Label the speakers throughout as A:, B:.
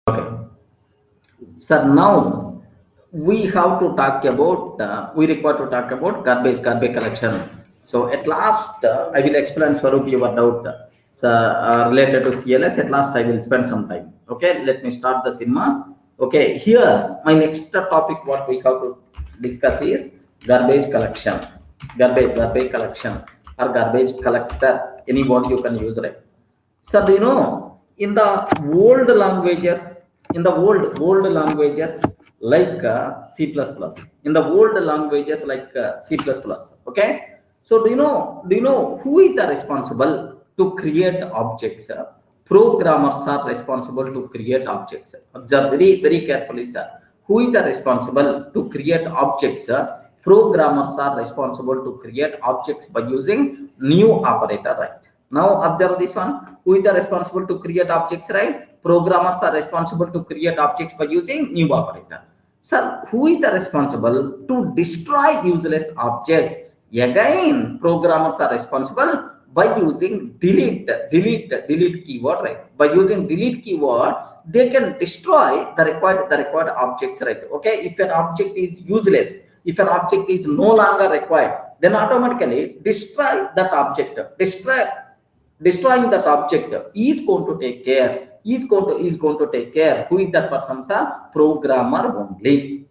A: Okay. So now we have to talk about we require to talk about garbage collection. So at last I will explain Swarup your doubt. So related to CLS, at last I will spend some time. Okay, let me start the cinema. Okay, here my next topic what we have to discuss is garbage collection. Garbage collection or garbage collector. Any word you can use, right? So you know, in the old languages, old languages like C++, in the old languages like C++. Okay. So do you know who is the responsible to create objects? Programmers are responsible to create objects. Observe very carefully, sir. Who is the responsible to create objects? Programmers are responsible to create objects by using new operator, right? Now observe this one. Who is the responsible to create objects, right? Programmers are responsible to create objects by using new operator. Sir, who is the responsible to destroy useless objects? Again, programmers are responsible by using delete keyword, right? By using delete keyword, they can destroy the required objects, right? Okay, if an object is useless, if an object is no longer required, then automatically destroying that object is going to take care, is going to take care. Who is that person, sir? Programmer only.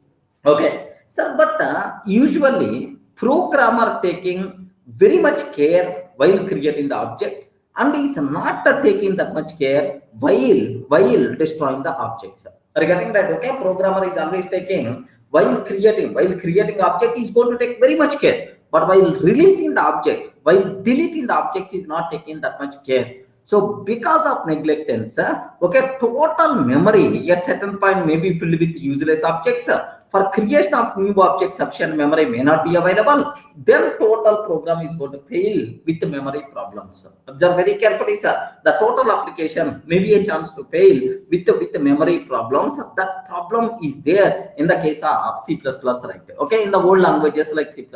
A: Okay, sir, but usually programmer taking very much care while creating the object, and is not taking that much care while destroying the objects. Regarding that, okay, programmer is always taking while creating object is going to take very much care, but while releasing the object, while deleting the objects is not taking that much care. So because of negligence, okay, total memory at certain point may be filled with useless objects. For creation of new objects, sufficient memory may not be available. Then total program is going to fail with memory problems. Observe very carefully, sir. The total application may be a chance to fail with memory problems. That problem is there in the case of C++, right? Okay, in the old languages like C++.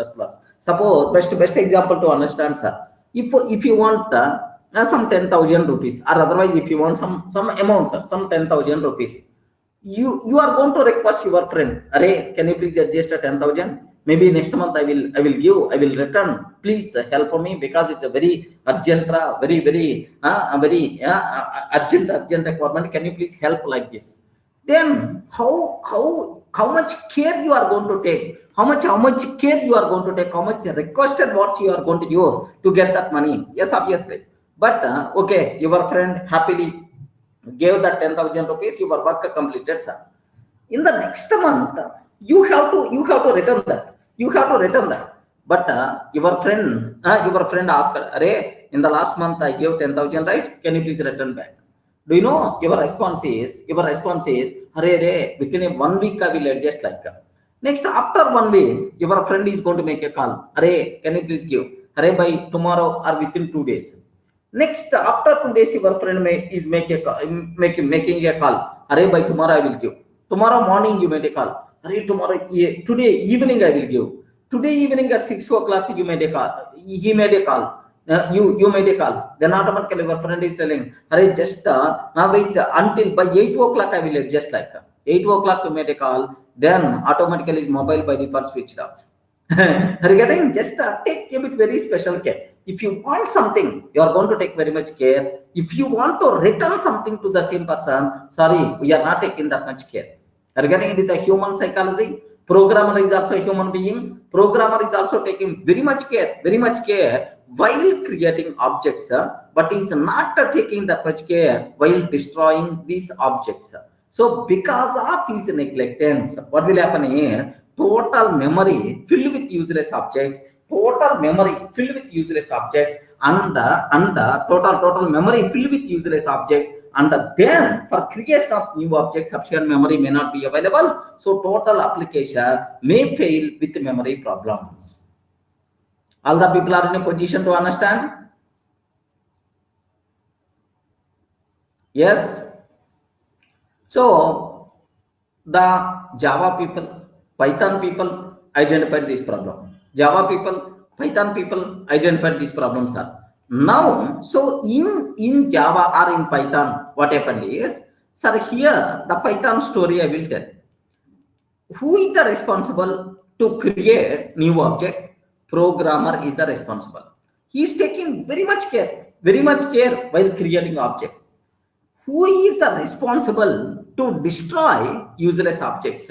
A: Suppose best example to understand, sir. If you want some 10,000 rupees, or otherwise if you want some amount, some 10,000 rupees, you are going to request your friend, array, can you please adjust a 10,000? Maybe next month I will return, please help me because it's a very urgent, urgent requirement, can you please help like this? Then how much care you are going to take, how much care you are going to take, how much requested words you are going to use to get that money? Yes, obviously. But okay, your friend happily gave that 10,000 rupees, your work completed, sir. In the next month, you have to return that. You have to return that. But your friend asked, "Arey, in the last month I gave 10,000, right? Can you please return back?" Do you know your response is, "Arey, within 1 week I will adjust like that." Next, after 1 week, your friend is going to make a call. "Arey, can you please give? Arey, by tomorrow or within 2 days." Next, after 2 days, your friend is making a call. "Arey, by tomorrow I will give." Tomorrow morning you made a call. "Arey, today evening I will give." Today evening at 6 o'clock you made a call. He made a call. You made a call. Then automatically your friend is telling, "Arey, just now wait until by 8 o'clock I will adjust like that." 8 o'clock you made a call. Then automatically his mobile by default switched off. Regarding, just take a bit very special care. If you want something, you are going to take very much care. If you want to return something to the same person, sorry, we are not taking that much care. Regarding it is the human psychology. Programmer is also a human being. Programmer is also taking very much care while creating objects, but is not taking that much care while destroying these objects. So because of his negligence, what will happen here? Total memory filled with useless objects, and the total memory filled with useless objects, and then for creation of new objects, sufficient memory may not be available. So total application may fail with memory problems. All the people are in a position to understand? Yes. So the Java people, Python people identified this problem. Java people, Python people identified these problems, sir. Now, so in Java or in Python, what happened is, Sir, here the Python story I will tell. Who is the responsible to create new object? Programmer is the responsible. He is taking very much care while creating object. Who is the responsible to destroy useless objects?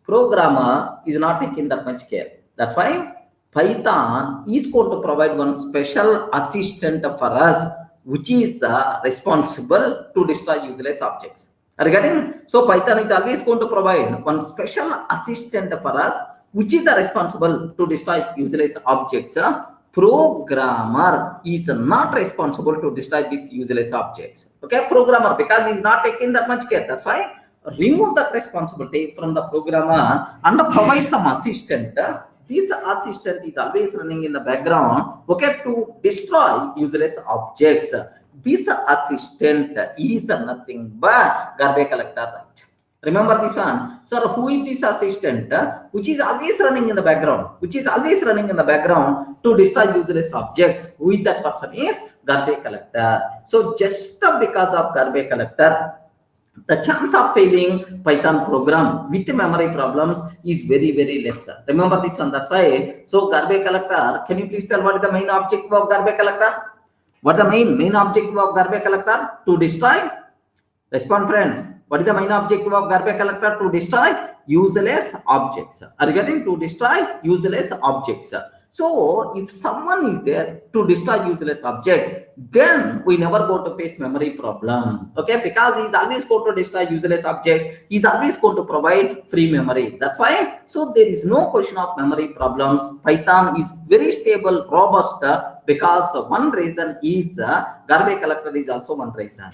A: Programmer is not taking that much care. That's why Python is going to provide one special assistant for us, which is responsible to destroy useless objects. Are you getting? So Python is always going to provide one special assistant for us, which is the responsible to destroy useless objects. Programmer is not responsible to destroy these useless objects. Okay, programmer, because he is not taking that much care. That's why remove that responsibility from the programmer and provide some assistant. This assistant is always running in the background, okay, to destroy useless objects. This assistant is nothing but garbage collector, right? Remember this one. So who is this assistant which is always running in the background, to destroy useless objects? Who is that person? Is garbage collector. So just because of garbage collector, the chance of failing Python program with memory problems is very less. Remember this one. That's why. So garbage collector, can you please tell what is the main objective of garbage collector? What is the main objective of garbage collector? To destroy. Respond, friends. What is the main objective of garbage collector? To destroy useless objects. Are you getting? To destroy useless objects. So if someone is there to destroy useless objects, then we never go to face memory problem. Okay, because he is always going to destroy useless objects. He is always going to provide free memory. That's why. So there is no question of memory problems. Python is very stable, robust, because one reason is garbage collector is also one reason.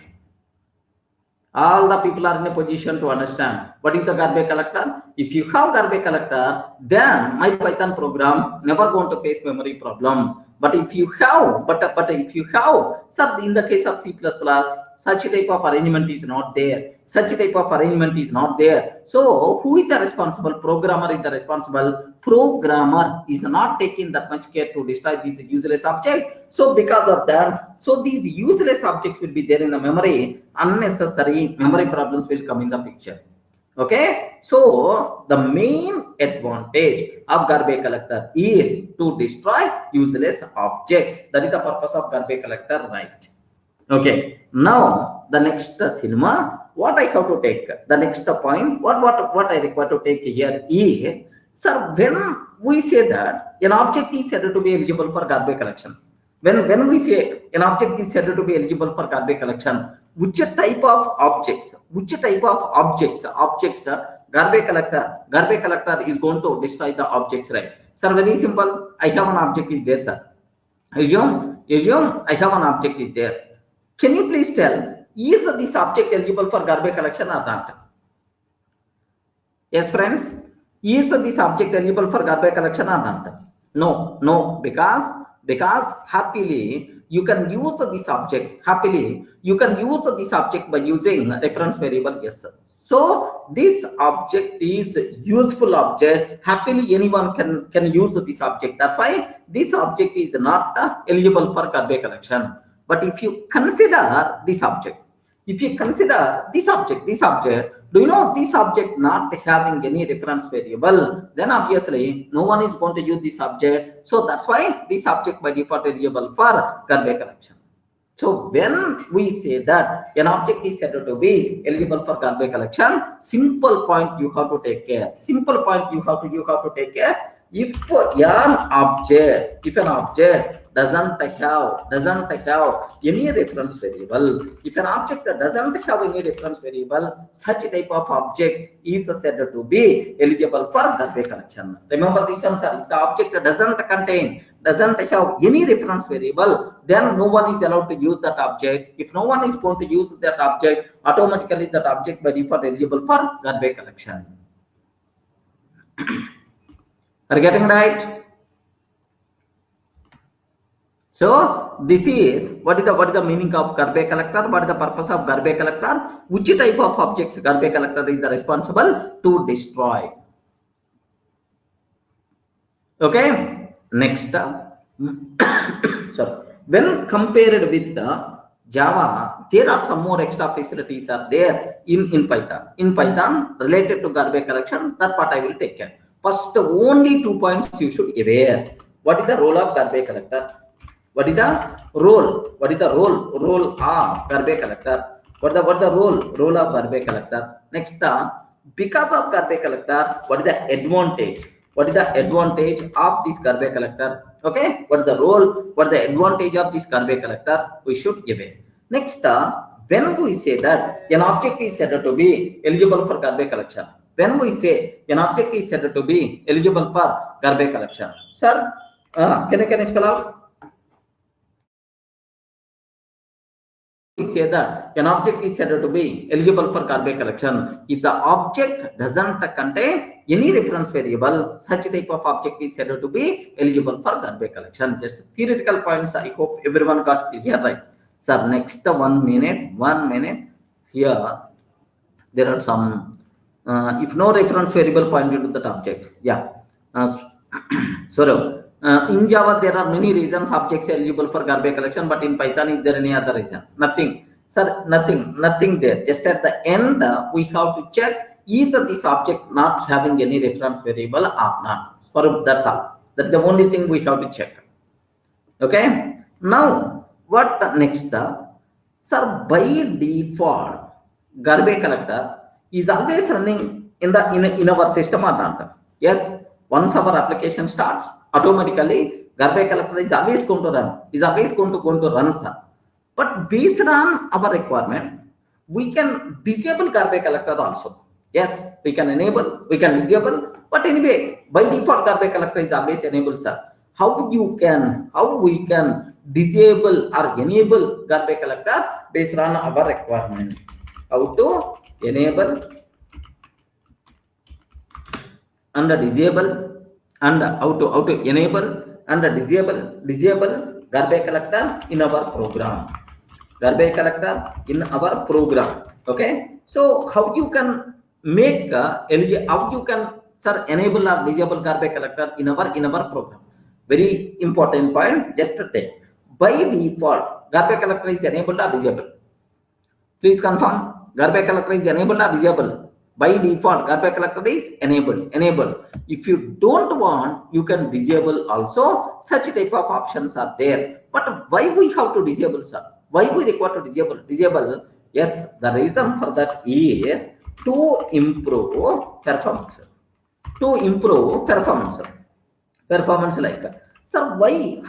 A: All the people are in a position to understand what is the garbage collector. If you have garbage collector, then my Python program never going to face memory problem. But if you have, sir, in the case of C++, such type of arrangement is not there. So who is the responsible? Programmer is the responsible. Programmer is not taking that much care to destroy these useless objects. So because of that, so these useless objects will be there in the memory. Unnecessary memory problems will come in the picture. Okay, so the main advantage of garbage collector is to destroy useless objects. That is the purpose of garbage collector, right? Okay, now the next cinema, what I have to take, the next point, what I require to take here is, sir, when we say that an object is said to be eligible for garbage collection, when we say an object is said to be eligible for garbage collection, which type of objects garbage collector is going to destroy the objects, right? Sir, very simple. I have an object is there, sir. Assume I have an object is there. Can you please tell, is this object eligible for garbage collection or not? Yes, friends, is this object eligible for garbage collection or not? No, because happily you can use this object. By using reference variable. Yes, sir. So this object is useful object. Happily anyone can use this object. That's why this object is not eligible for garbage collection. But if you consider this object, do you know this object not having any reference variable, then obviously no one is going to use this object. So that's why this object by default is eligible for garbage collection. So when we say that an object is said to be eligible for garbage collection, simple point you have to take care. If an object doesn't have any reference variable, such type of object is said to be eligible for garbage collection. Remember this term, sir. If the object doesn't have any reference variable, then no one is allowed to use that object. If no one is going to use that object, automatically that object by default eligible for garbage collection. Are you getting right? So this is what is the meaning of garbage collector, what is the purpose of garbage collector, which type of objects garbage collector is the responsible to destroy. Okay, next sorry, when compared with Java, there are some more extra facilities are there in Python. In Python, related to garbage collection, that part I will take care. First, only 2 points you should aware. What is the role of garbage collector? What is the role? What is the role of garbage collector? What is the role of garbage collector? Next, because of garbage collector, what is the advantage? What is the advantage of this garbage collector? Okay, what is the role? What is the advantage of this garbage collector? We should give it. Next, when we say that an object is said to be eligible for garbage collection, when we say an object is said to be eligible for garbage collection, sir, can you spell out? We say that an object is said to be eligible for garbage collection if the object doesn't contain any reference variable. Such type of object is said to be eligible for garbage collection. Just theoretical points. I hope everyone got clear, right? Sir, next 1 minute. Here there are some. If no reference variable pointed to that object, yeah. Sorry. In Java, there are many reasons objects eligible for garbage collection, but in Python, is there any other reason? Nothing. Sir, nothing there. Just at the end, we have to check is this object not having any reference variable or not. So that's all. That's the only thing we have to check. Okay. Now, what the next? Sir, by default, garbage collector is always running in our system or not? Yes. Once our application starts, automatically garbage collector is always going to run, sir. But based on our requirement, we can disable garbage collector also. Yes, we can enable, we can disable, but anyway, by default garbage collector is always enabled, sir. How we can disable or enable garbage collector based on our requirement? How to enable and disable, and how to enable and disable garbage collector in our program. Garbage collector in our program. Okay. So how you can make how you can, sir, enable or disable garbage collector in our program? Very important point. Just to take. By default, garbage collector is enabled or disabled? Please confirm. Garbage collector is enabled or disabled? By default, garbage collector is enabled. If you don't want, you can disable also. Such type of options are there. But why we have to disable, sir? Why we require to disable? Yes, the reason for that is to improve performance. Performance like, sir, why?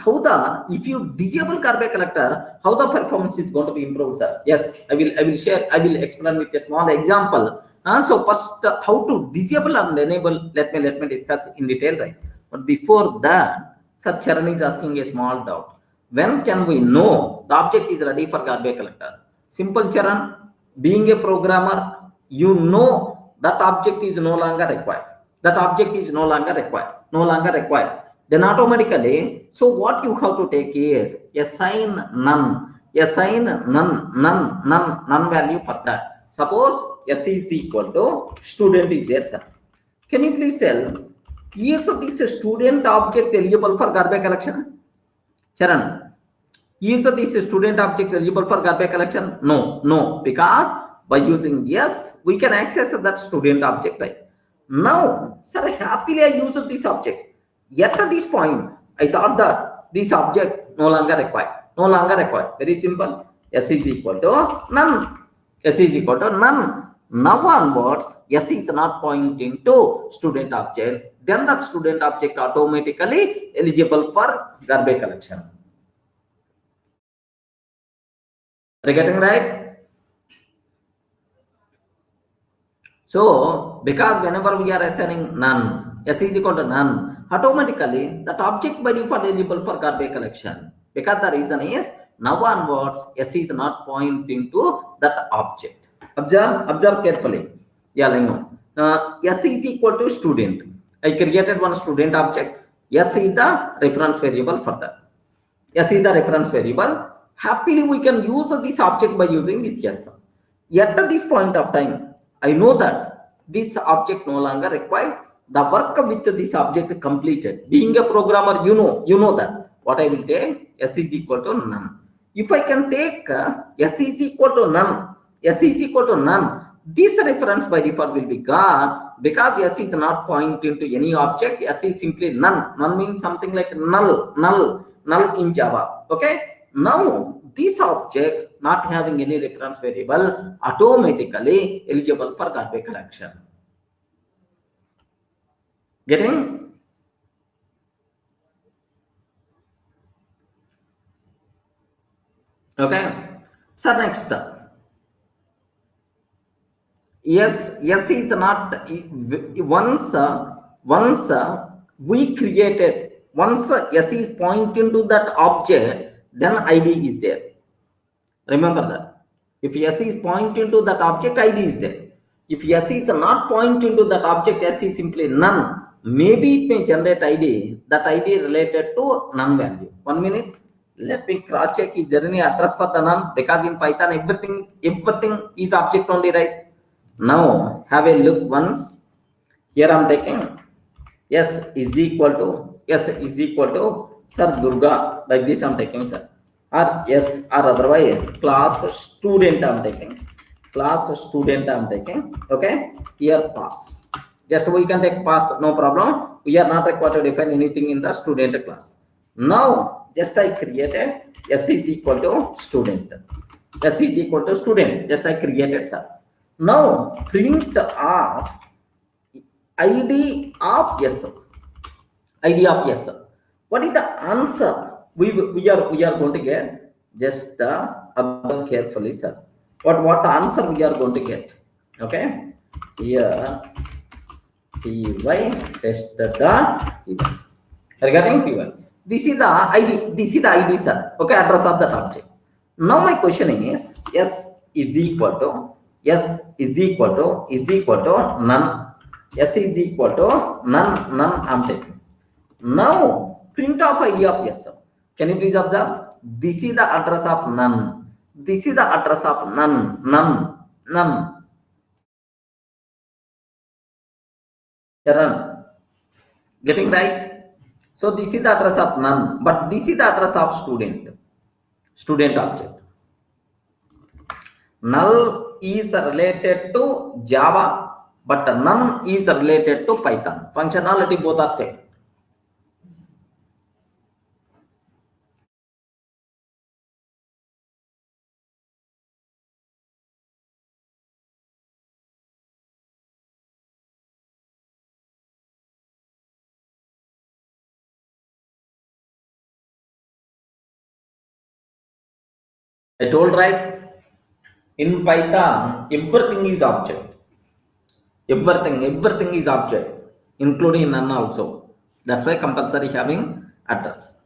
A: If you disable garbage collector, how the performance is going to be improved, sir? Yes, I will explain with a small example. So first, how to disable and enable, let me discuss in detail, right? But before that, Sir Charan is asking a small doubt. When can we know the object is ready for garbage collector? Simple, Charan. Being a programmer, you know that object is no longer required. Then automatically, so what you have to take is assign none value for that. Suppose S is equal to student is there, sir. Can you please tell, is this student object eligible for garbage collection? Charan, is this student object eligible for garbage collection? No, because by using yes, we can access that student object, right? Now, sir, happily I used this object. Yet at this point, I thought that this object no longer required. Very simple. S is equal to none. Now onwards, S is not pointing to student object. Then that student object automatically eligible for garbage collection. Are you getting right? So, because whenever we are assigning none, S is equal to none, automatically that object by default eligible for garbage collection. Because the reason is now onwards S is not pointing to that object. Observe carefully. Yeah, I know. S is equal to student. I created one student object. S is the reference variable for that. Happily we can use this object by using this S. Yet at this point of time, I know that this object no longer required. The work with this object completed. Being a programmer, you know that. What I will take, S is equal to none. If I can take S is equal to none, S is equal to none, this reference by default will be gone because S is not pointing to any object. S is simply none. None means something like null, null in Java. Okay. Now this object not having any reference variable automatically eligible for garbage collection. Getting? Okay. So next. Yes is not once we created, once S is pointing to that object, then ID is there. Remember that. If S is pointing to that object, ID is there. If S is not pointing to that object, S is simply none. Maybe it may generate ID. That ID related to none value. 1 minute. Let me cross check. Is there any address for the none? Because in Python, everything is object only, right? Now have a look once. Here I am taking S is equal to sir Durga, like this I am taking, sir, or S, or otherwise class student I am taking, okay. Here pass, just we can take pass, no problem. We are not required to define anything in the student class. Now just I created S is equal to student, just I created, sir. Now print of ID of S. What is the answer we are going to get? Just observe carefully, sir. What answer we are going to get? Okay. Here py tested py. Regarding py, this is the ID, sir. Okay, address of that object. Now my question is S is equal to none. S is equal to none I'm taking. Now print of ID of S. Can you please observe? This is the address of none. This is the address of none. Charan, getting right? So this is the address of none, but this is the address of student object. Null is related to Java, but none is related to Python. Functionality both are same. I told right, in Python everything is object. Everything is object, including none also. That's why compulsory having address.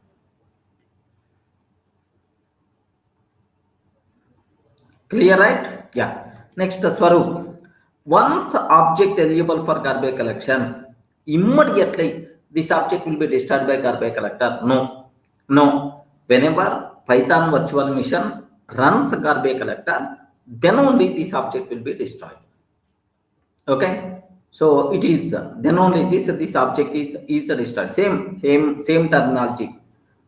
A: Clear, right? Yeah. Next, Swaroop. Once object eligible for garbage collection, immediately this object will be destroyed by garbage collector. No. Whenever Python virtual machine runs garbage collector, then only this object will be destroyed. Okay. So it is then only this object is destroyed. Same terminology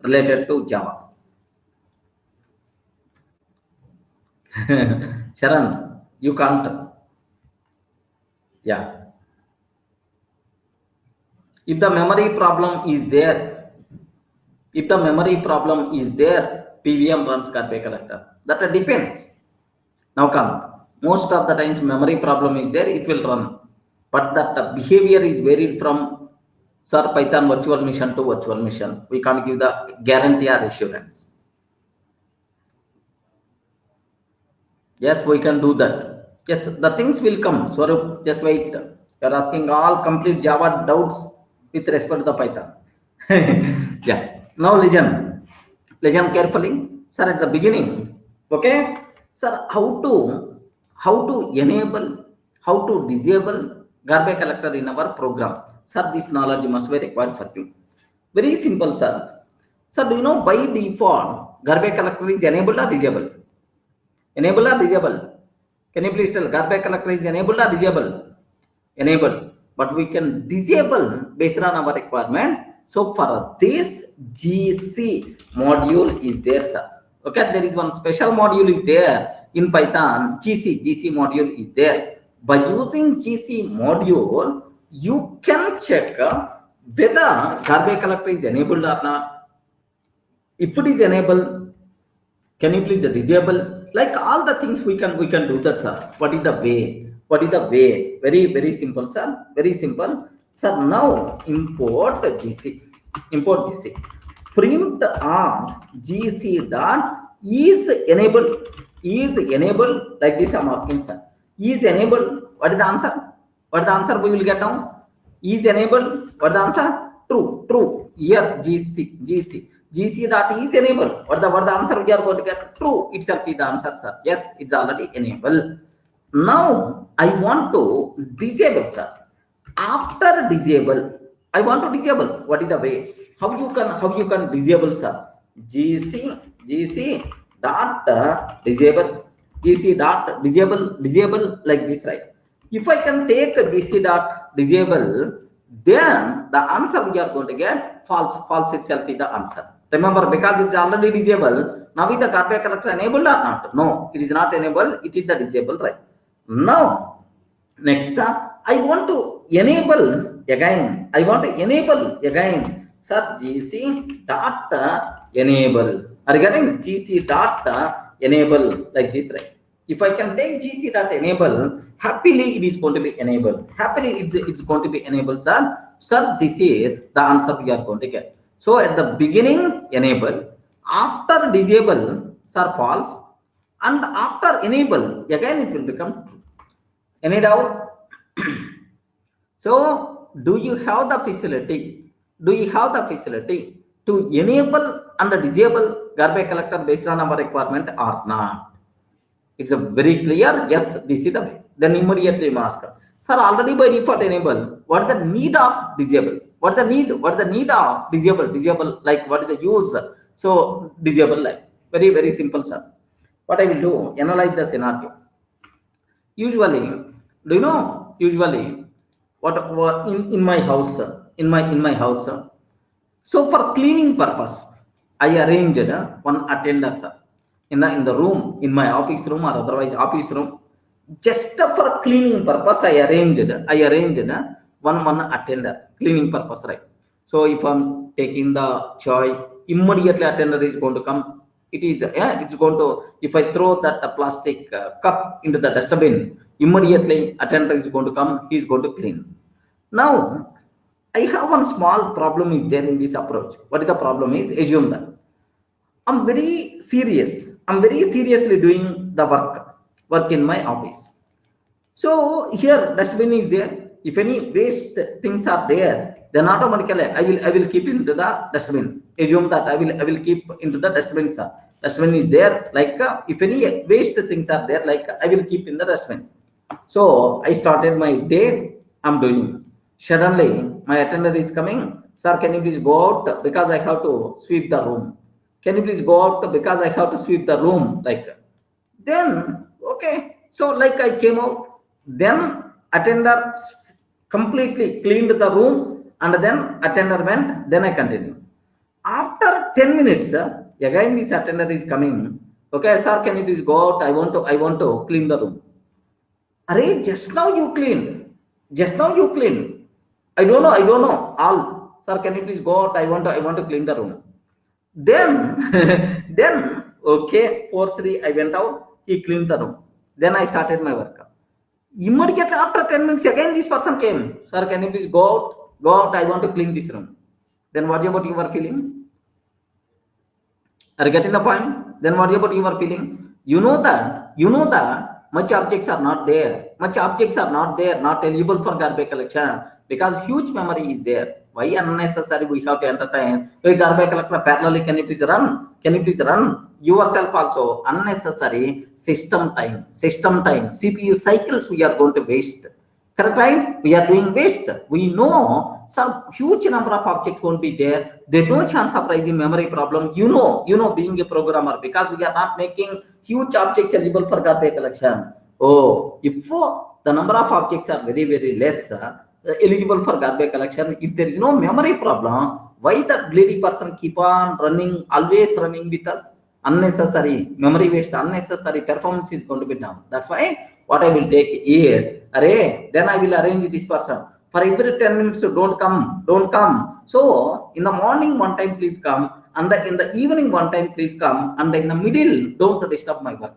A: related to Java. Sharan, you can't. Yeah. If the memory problem is there, PVM runs garbage collector. That depends. Now come. Most of the times memory problem is there, it will run. But that behavior is varied from Python virtual machine to virtual machine. We can't give the guarantee or assurance. Yes, we can do that. Yes, the things will come. Swarup, just wait. You are asking all complete Java doubts with respect to the Python. Yeah. Now listen carefully, sir. At the beginning, okay, sir, how to enable, how to disable garbage collector in our program, sir. This knowledge must be required for you. Very simple, sir. Sir, do you know by default garbage collector is enabled or disabled? Enable or disable? Can you please tell? Garbage collector is enabled or disabled? Enabled. But we can disable based on our requirement. So for this GC module is there, sir. Okay, there is one special module is there in Python. GC module is there. By using GC module, you can check whether garbage collector is enabled or not. If it is enabled, can you please disable? Like all the things we can do that, sir. What is the way? What is the way? Very simple, sir. Very simple, sir. Now import GC. Import GC. Print of GC dot is enabled. Is enabled, like this. I'm asking, sir. Is enabled. What is the answer? What is the answer we will get now? Is enabled. What is the answer? True. Here GC dot is enabled. What the answer we are going to get? True itself is the answer, sir. Yes, it's already enabled. Now I want to disable, sir. After disable, I want to disable. What is the way? How you can disable, sir? GC dot disable. GC dot disable like this, right? If I can take GC dot disable, then the answer we are going to get false itself is the answer. Remember, because it's already disabled, now is the garbage collector enabled or not? No, it is not enabled, it is the disabled, right? Now next I want to enable again. Sir, GC dot enable. Are you getting? GC dot enable like this, right? If I can take GC dot enable, happily it is going to be enabled. Happily it's going to be enabled, sir. Sir, this is the answer we are going to get. So at the beginning enable, after disable, sir, false, and after enable again it will become true. Any doubt? So do you have the facility? Do you have the facility to enable and disable garbage collector based on our requirement or not? It's a very clear. Yes, this is the way. Then immediately you ask, sir, already by default enable. What is the need of disable? What is the need? What is the need of disable? Disable, like what is the use? So disable, like very simple, sir. What I will do, analyze the scenario. Usually, do you know? Usually, what in my house, in my house. So for cleaning purpose, I arranged one attender, sir, in the room, in my office room or otherwise office room. Just for cleaning purpose, I arranged one attender, cleaning purpose, right? So if I'm taking the chai, immediately attender is going to come. It is it's going to, if I throw that plastic cup into the dustbin, immediately attender is going to come. He is going to clean. Now I have one small problem is there in this approach. What is the problem is, assume that I'm very serious. I'm very seriously doing the work in my office. So here dustbin is there. If any waste things are there, then automatically I will keep into the dustbin. Assume that I will keep into the dustbin, sir. Dustbin is there. Like if any waste things are there, like I will keep in the dustbin. So I started my day. I'm doing. Suddenly my attendant is coming. Sir, can you please go out because I have to sweep the room. Can you please go out because I have to sweep the room, like then okay. So like I came out, then attender completely cleaned the room and then attender went, then I continued. After 10 minutes, again this attender is coming. Okay, sir, can you please go out? I want to clean the room. Array, just now you cleaned. I don't know. All, sir, can you please go out? I want to clean the room. Then okay, forcefully I went out. He cleaned the room. Then I started my work. Immediately after 10 minutes, again this person came. Sir, can you please go out? Go out. I want to clean this room. Then what about your feeling? Are you getting the point? Then what about your feeling? You know that much objects are not there. Not eligible for garbage collection because huge memory is there. Why unnecessary we have to entertain? Hey, garbage collector parallelly, can you please run? Yourself also. Unnecessary system time, CPU cycles we are going to waste. Correct, right? We are doing waste. We know some huge number of objects won't be there. There's no chance of rising memory problem. You know, being a programmer, because we are not making huge objects eligible for garbage collection. Oh, if the number of objects are very less eligible for garbage collection, if there is no memory problem, why that greedy person keep on running, always running with us? unnecessary memory waste, unnecessary performance is going to be down. That's why what I will take here, array, then I will arrange this person. For every 10 minutes, don't come. So in the morning one time please come, and in the evening one time please come, and in the middle don't disturb my work.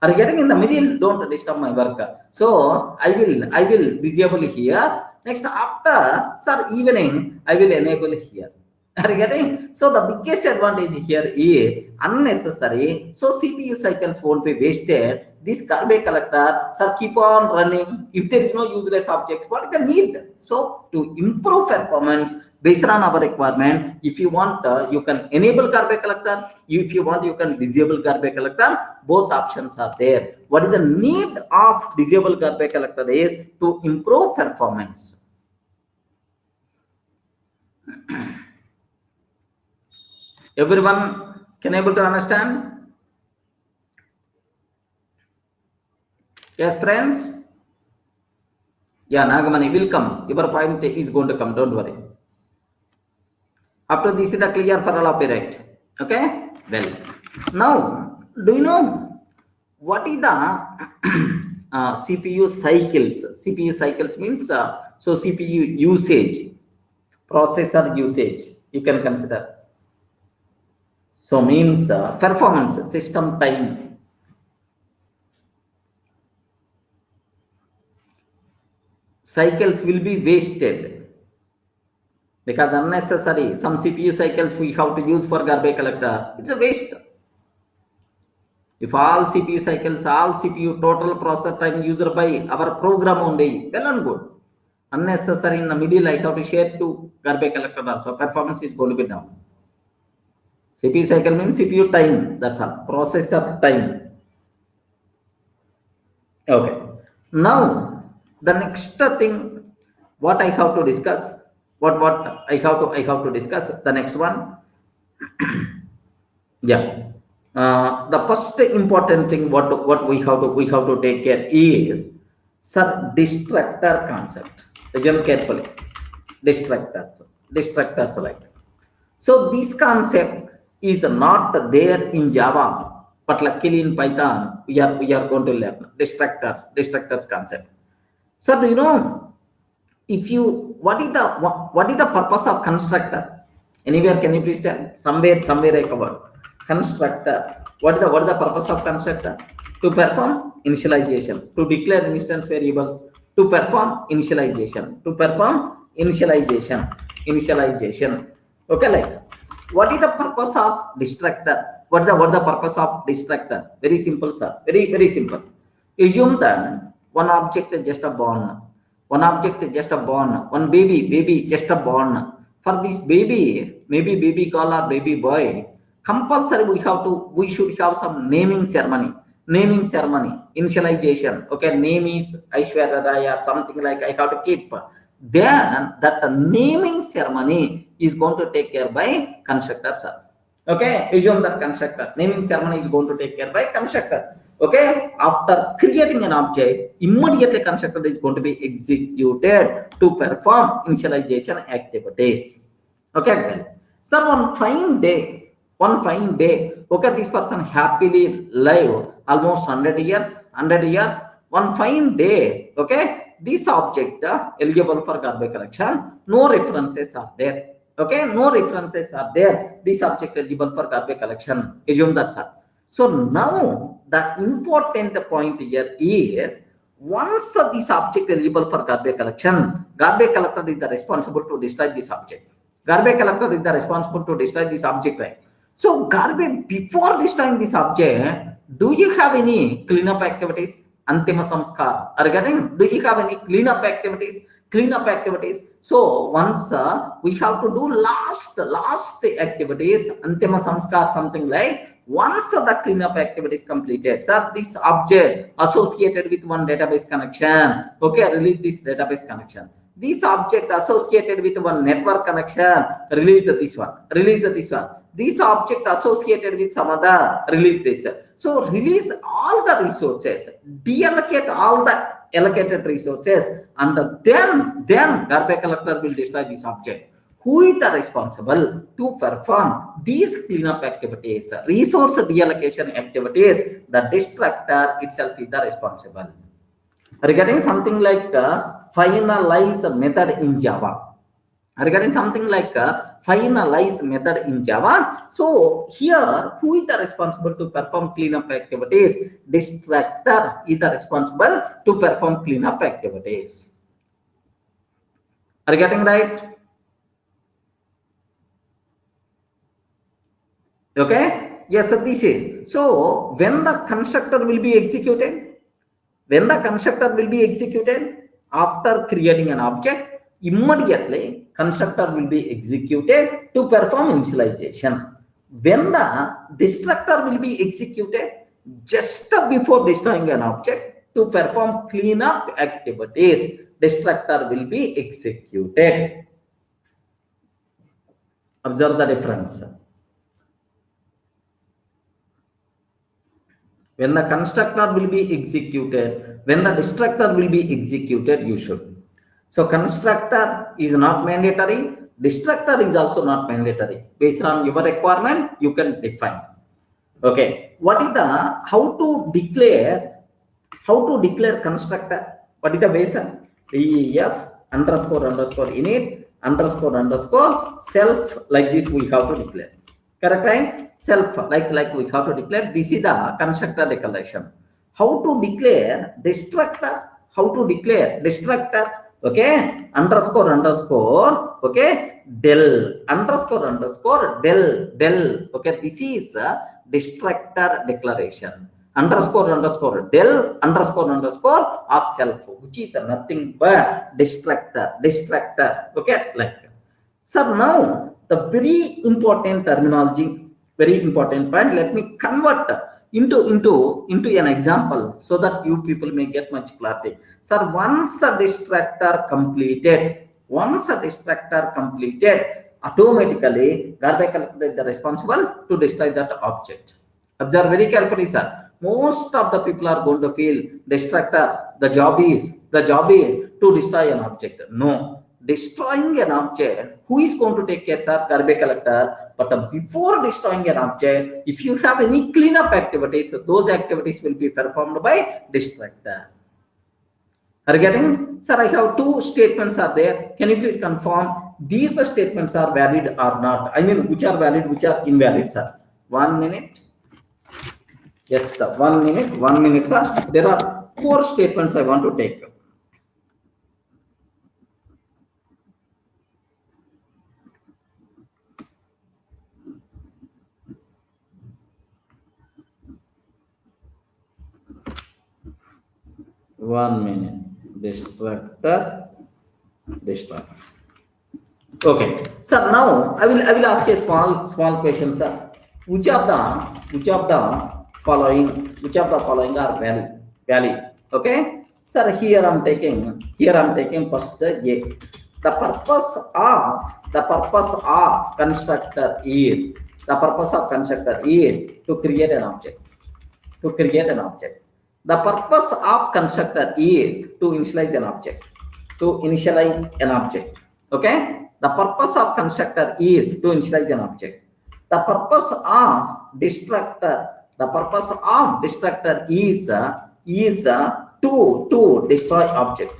A: Are you getting? In the middle don't disturb my work. So I will disable here. Next after sir evening I will enable here. Are you getting? So the biggest advantage here is unnecessary. So CPU cycles won't be wasted. This garbage collector, sir, keep on running. If there is no useless objects, what is the need? So to improve performance based on our requirement, if you want, you can enable garbage collector. If you want, you can disable garbage collector. Both options are there. What is the need of disable garbage collector is to improve performance. Everyone can able to understand? Yes, friends? Yeah, Nagamani will come. Your point is going to come, don't worry. After this is the clear for all of you, right? Okay? Well, now, do you know what is the CPU cycles? CPU cycles means, so CPU usage, processor usage, you can consider. So means performance, system time. Cycles will be wasted because unnecessary. Some CPU cycles we have to use for garbage collector. It's a waste. If all CPU cycles, all CPU total processor time used by our program only, well and good. Unnecessary in the middle, I have to share to garbage collector also. Performance is going to be down. CPU cycle means CPU time. That's all. Processor time. Okay. Now the next thing, what I have to discuss. What I have to discuss. The next one. Yeah. The first important thing what we have to take care is, sir, destructor concept. Listen carefully. Destructors like. So this concept is not there in Java, but luckily in Python we are going to learn destructors concept. Sir, do you know if you what is the purpose of constructor? Anywhere can you please tell? Somewhere I covered. Constructor. What is the purpose of constructor? To perform initialization, to declare instance variables, to perform initialization, Okay, like what is the purpose of destructor? What is the purpose of destructor? Very simple, sir. Very simple. Assume that one object is just a born. One baby just a born. For this baby, maybe baby girl or baby boy, compulsory we should have some naming ceremony, initialization. Okay, name is Aishwarya Rai or something like I have to keep. Then that naming ceremony is going to take care by constructor, sir. Okay, assume that constructor naming ceremony is going to take care by constructor. Okay, after creating an object, immediately constructor is going to be executed to perform initialization activities. Okay, well, sir, one fine day, okay, this person happily live almost 100 years. One fine day, okay, this object eligible for garbage collection, no references are there. Okay, no references are there. This object eligible for garbage collection. Assume that, sir. So now the important point here is, once this object eligible for garbage collection, garbage collector is the responsible to destroy this object. Garbage collector is the responsible to destroy this object, right? So garbage, before destroying this object, do you have any cleanup activities? Antima samskar. Are you getting? Do you have any cleanup activities? So once we have to do last activities, antima samskar, something like. Once the cleanup activity is completed, sir, this object associated with one database connection, okay, release this database connection. This object associated with one network connection, release this one. This object associated with some other, release this. So release all the resources, deallocate all the allocated resources, and then garbage collector will destroy this object. who is the responsible to perform these cleanup activities, resource reallocation activities. The destructor itself is the responsible. Regarding something like finalize method in Java. Regarding something like finalize method in Java. So here, who is the responsible to perform cleanup activities? Destructor is the responsible to perform cleanup activities. Are you getting right? Okay. Yes, this is. So when the constructor will be executed? When the constructor will be executed after creating an object, immediately constructor will be executed to perform initialization. When the destructor will be executed just before destroying an object to perform cleanup activities, destructor will be executed. Observe the difference. When the constructor will be executed, when the destructor will be executed, you should. So constructor is not mandatory, destructor is also not mandatory. Based on your requirement, you can define. Okay. What is the how to declare constructor? What is the basic? Def underscore underscore init underscore underscore self, like this we have to declare. Correct, right? Self, like we have to declare. This is the constructor declaration. How to declare destructor? How to declare destructor? Okay, underscore underscore. Okay, del underscore underscore del. Okay, this is a destructor declaration. Underscore underscore del underscore underscore of self, which is nothing but destructor. Okay, like. So now the very important terminology, very important point. Let me convert into an example so that you people may get much clarity. So once a destructor completed, automatically garbage collector is the responsible to destroy that object. Observe very carefully, sir. Most of the people are going to feel destructor, the job is to destroy an object. No, destroying an object, who is going to take care, sir? Garbage collector. But before destroying an object, if you have any cleanup activities, those activities will be performed by destructor. Are you getting? Sir, I have two statements are there. Can you please confirm these statements are valid or not? I mean, which are valid, which are invalid, sir? 1 minute. Yes, sir. 1 minute. 1 minute, sir. There are 4 statements I want to take. One minute. Destructor. Okay, sir. Now I will ask a small question, sir. Which of the following are valid? Okay, sir. Here I'm taking first A. The purpose of constructor is to create an object. The purpose of constructor is to initialize an object. Okay, the purpose of constructor is to initialize an object. The purpose of destructor is to destroy object.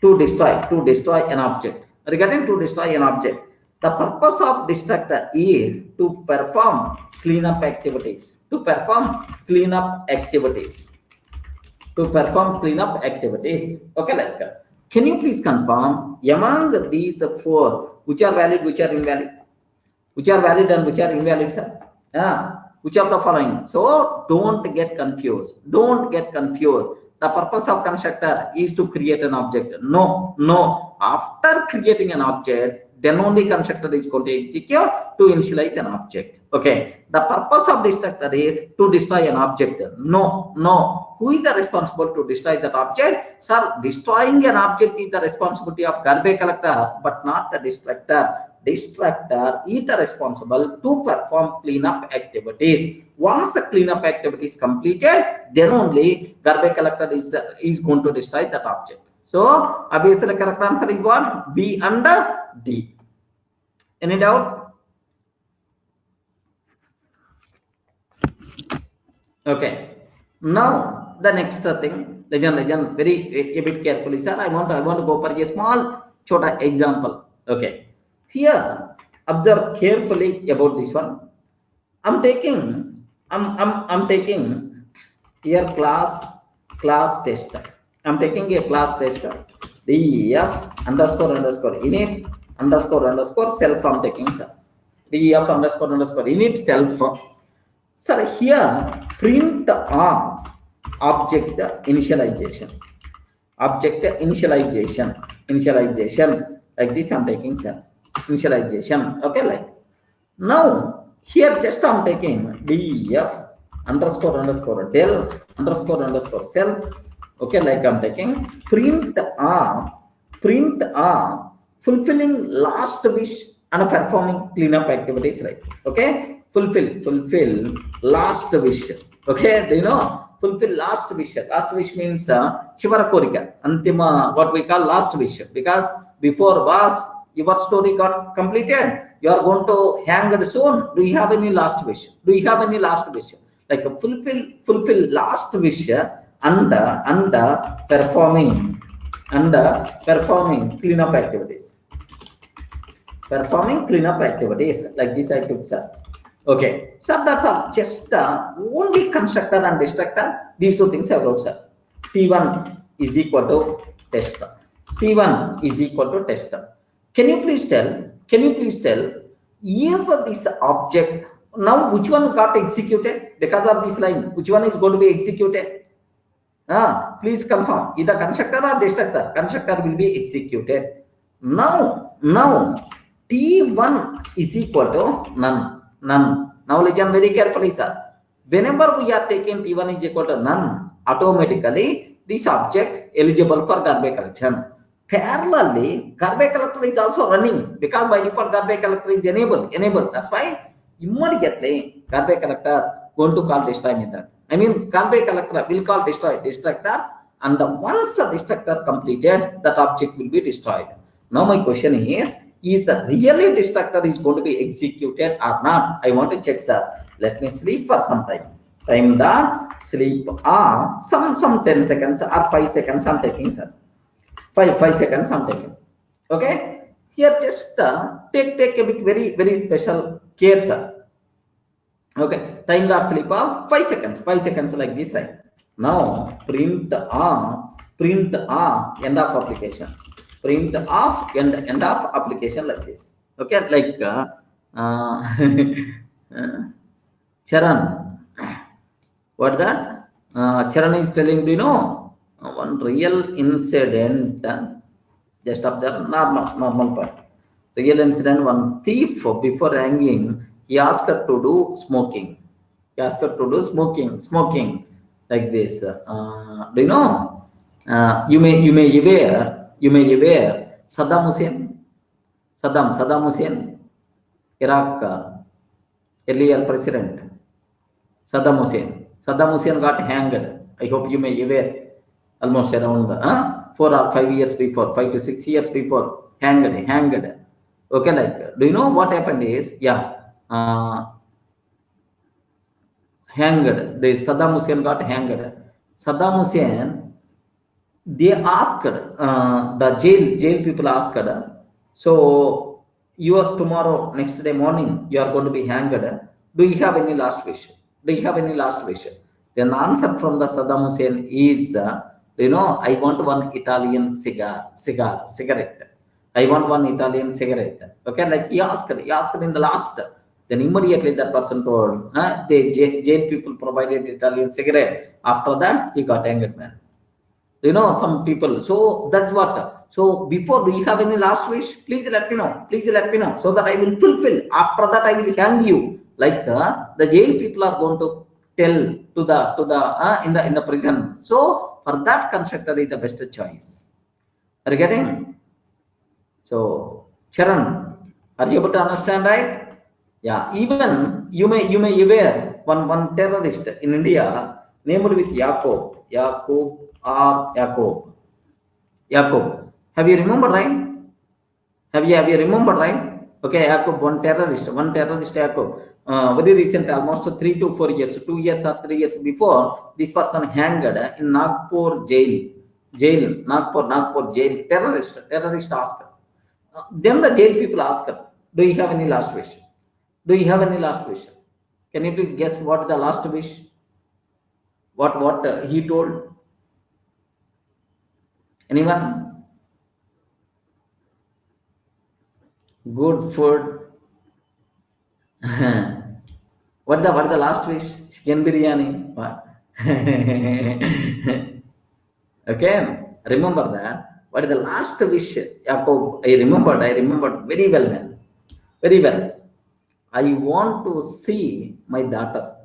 A: To destroy an object. Regarding to destroy an object, the purpose of destructor is to perform cleanup activities. Okay, like can you please confirm among these 4 which are valid, which are invalid? Which are valid and which are invalid, sir? Which of the following? So don't get confused. The purpose of constructor is to create an object. No. After creating an object, then only constructor is going to execute to initialize an object. Okay. The purpose of destructor is to destroy an object. No. Who is the responsible to destroy that object? Sir, destroying an object is the responsibility of garbage collector, but not the destructor. Destructor is the responsible to perform cleanup activities. Once the cleanup activity is completed, then only garbage collector is going to destroy that object. So obviously correct answer is what? B and D. Any doubt? Okay. Now the next thing, legend, very a bit carefully, sir. I want to go for a small chota example. Okay. Here, observe carefully about this one. I'm taking here class tester. I'm taking a class tester. Def underscore init underscore self. I'm taking, sir. Def underscore init self. Sir, here print of object initialization. Object initialization like this. I'm taking, sir. Initialization. Okay, like now here just I'm taking def underscore del underscore self. Okay, like I'm taking print are fulfilling last wish and performing cleanup activities, right? Okay, fulfill last wish. Okay, do you know fulfill last wish? Last wish means chivara korika, antima, what we call last wish, because before was your story got completed, you are going to hang it soon. Do you have any last wish? Do you have any last wish? Like a fulfill last wish and performing cleanup activities. Performing cleanup activities like this I took, sir. Okay, so that's all. Just only constructor and destructor. These two things I wrote, sir. T1 is equal to tester. T1 is equal to tester. Can you please tell? Is this object now which one got executed because of this line? Which one is going to be executed? Please confirm. Either constructor or destructor. Constructor will be executed. Now T1 is equal to none. Now listen very carefully, sir. Whenever we are taking T1 is equal to none, automatically this object eligible for garbage collection. Parallelly, garbage collector is also running because by default garbage collector is enabled. That's why immediately garbage collector going to call destroy method. I mean garbage collector will call destroy destructor, and once the destructor completed, that object will be destroyed. Now my question is really destructor is going to be executed or not? I want to check, sir. Let me sleep for some time. Time that sleep some 10 seconds or 5 seconds I'm taking, sir. 5 seconds I'm taking. Okay, here just take a bit very special care, sir. Okay, time that sleep of 5 seconds like this, right? Now print end of application. Print off end of application like this. Okay, like Charan, what that Charan is telling, do you know one real incident? Just observe normal part. Real incident, one thief before hanging, he asked her to do smoking. Smoking like this. Do you know? You may aware Saddam Hussein, Iraq earlier president. Saddam Hussein got hanged. I hope you may aware. Almost around 4 or 5 years before, 5 to 6 years before, hanged. Okay, like, do you know what happened is, hanged. The Saddam Hussein got hanged. Saddam Hussein, they asked, the jail people asked, so you are tomorrow, next day morning, you are going to be hanged. Do you have any last wish? Then the answer from the Saddam Hussein is, I want one Italian cigarette. I want one Italian cigarette. Okay, like he asked in the last. Then immediately that person told, the jail people provided Italian cigarette. After that, he got hanged, man. Some people. So that's what. So before, do you have any last wish? Please let me know. So that I will fulfill. After that, I will hang you. Like the jail people are going to tell to the in the prison. So for that, constructor is the best choice. Are you getting? So Charan, are you able to understand, right? Yeah. Even you may aware one terrorist in India named with Yaqub. Have you remembered, right? Have you remembered, right? Okay, Yakub, one terrorist, Yakub. Very recent, almost 3 to 4 years, 2 years or 3 years before, this person hanged in Nagpur jail. Nagpur jail. Terrorist asked. Then the jail people asked, do you have any last wish? Do you have any last wish? Can you please guess what the last wish? What he told? Anyone? Good food. What the last wish? Chicken biryani. What? Okay, remember that. What is the last wish? Jacob, I remembered very well, man. Very well. I want to see my daughter.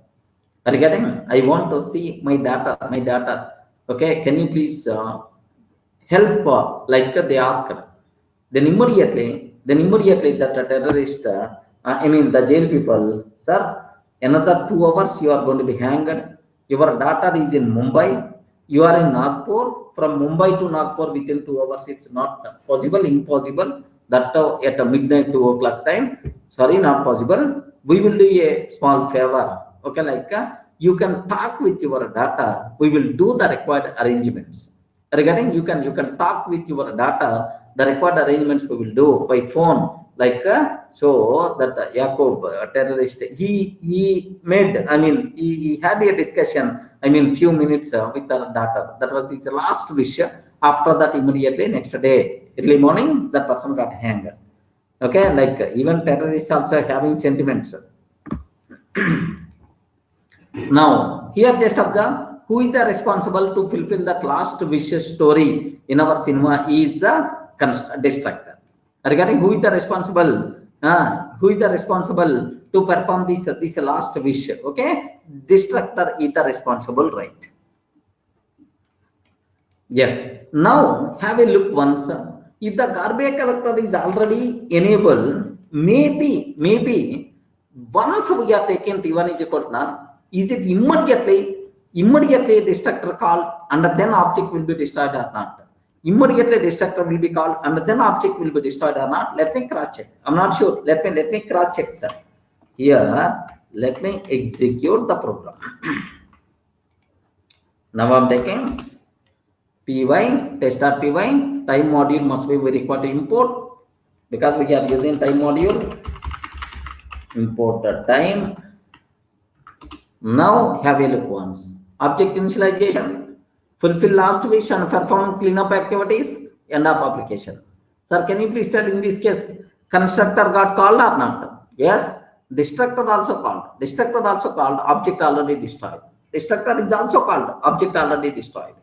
A: Are you getting? I want to see my daughter. Okay, can you please help? Like they asked. Then immediately that terrorist, I mean the jail people, sir, another 2 hours you are going to be hanged. Your daughter is in Mumbai. You are in Nagpur. From Mumbai to Nagpur within 2 hours, it's not possible, impossible. That at a midnight 2 o'clock time. Sorry, not possible. We will do a small favor. Okay, like you can talk with your daughter. We will do the required arrangements. Regarding you can talk with your daughter. The required arrangements we will do by phone. Like so that Jacob terrorist he made. I mean he had a discussion. I mean few minutes with our daughter. That was his last wish. After that, immediately next day, early morning, that person got hanged. Okay, like even terrorists also having sentiments. Now, here just observe who is the responsible to fulfill that last wish story in our cinema is the destructor. Regarding who is the responsible, to perform this last wish? Okay, destructor is the responsible, right? Yes. Now have a look once. If the garbage collector is already enabled, maybe once we are taking T1 is equal to none, is it immediately destructor called and then object will be destroyed or not? Immediately destructor will be called and then object will be destroyed or not? Let me cross check. I'm not sure. Let me cross check, sir. Here, let me execute the program. Now I'm taking py test.py. Time module must be required to import because we are using time module. Import the time. Now have a look once. Object initialization, fulfill last wish and perform cleanup activities. End of application. Sir, can you please tell in this case constructor got called or not? Yes. Destructor also called. Object already destroyed. Destructor is also called. Object already destroyed.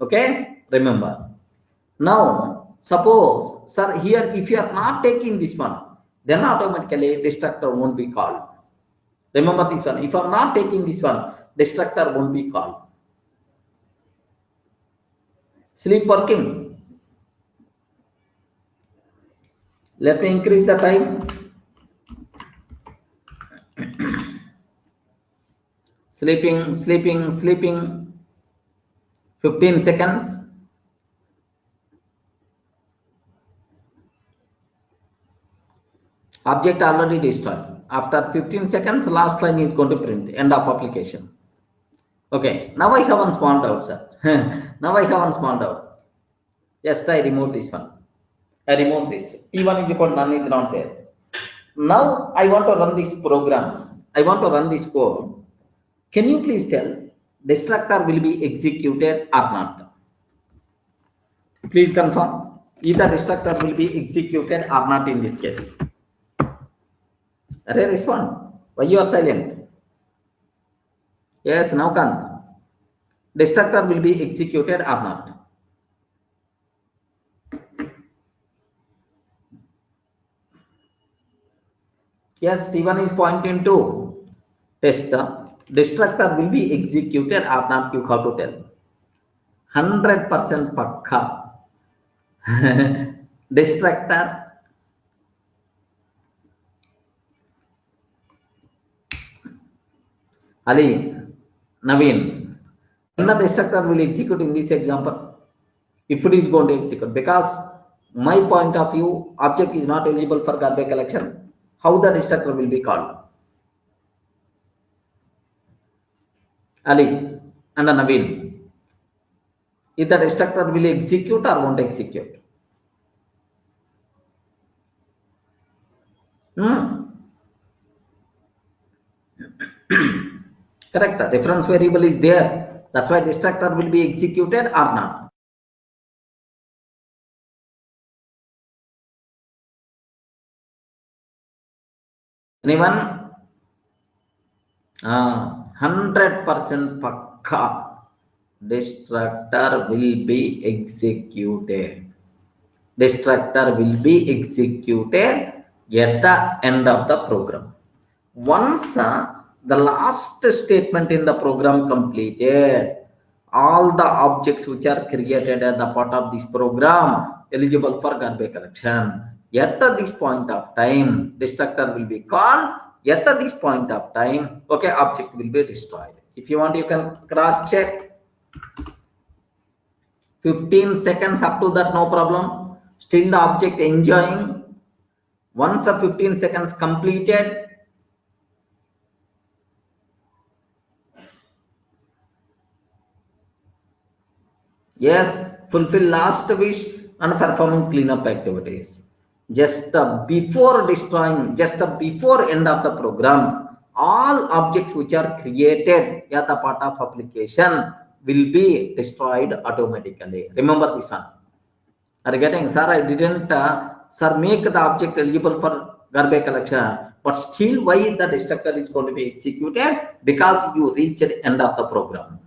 A: Okay, remember. Now suppose, sir, here if you are not taking this one, then automatically destructor won't be called. Remember this one. If I am not taking this one, destructor won't be called. Sleep working. Let me increase the time. Sleeping 15 seconds. Object already destroyed. After 15 seconds, last line is going to print. End of application. Okay, now I have one small doubt, sir. Now I have one small doubt. Just I remove this one. I remove this. P1 is equal to none is not there. Now I want to run this program. I want to run this code. Can you please tell destructor will be executed or not? Please confirm. Either destructor will be executed or not in this case. Array, respond. Why you are silent? Yes, now Kant. Destructor will be executed or not? Yes, T1 is pointing to test. Destructor will be executed or not? You have to tell. 100% pakka. Destructor. Ali, Naveen, when the destructor will execute in this example, if it is going to execute, because my point of view, object is not eligible for garbage collection. How the destructor will be called? Ali and Naveen. If the destructor will execute or won't execute? Correct. The reference variable is there. That's why destructor will be executed or not. Anyone? 100% pakka. Destructor will be executed. Destructor will be executed at the end of the program. Once the last statement in the program completed, all the objects which are created as the part of this program eligible for garbage collection. At this point of time, destructor will be called. At this point of time, okay, object will be destroyed. If you want, you can cross check. 15 seconds up to that, no problem. Still the object enjoying. Once the 15 seconds completed, yes, fulfill last wish and performing cleanup activities. Just before destroying, just before end of the program, all objects which are created as a part of application will be destroyed automatically. Remember this one. Are you getting, sir? I didn't, sir, make the object eligible for garbage collection, but still, why the destructor is going to be executed? Because you reached the end of the program.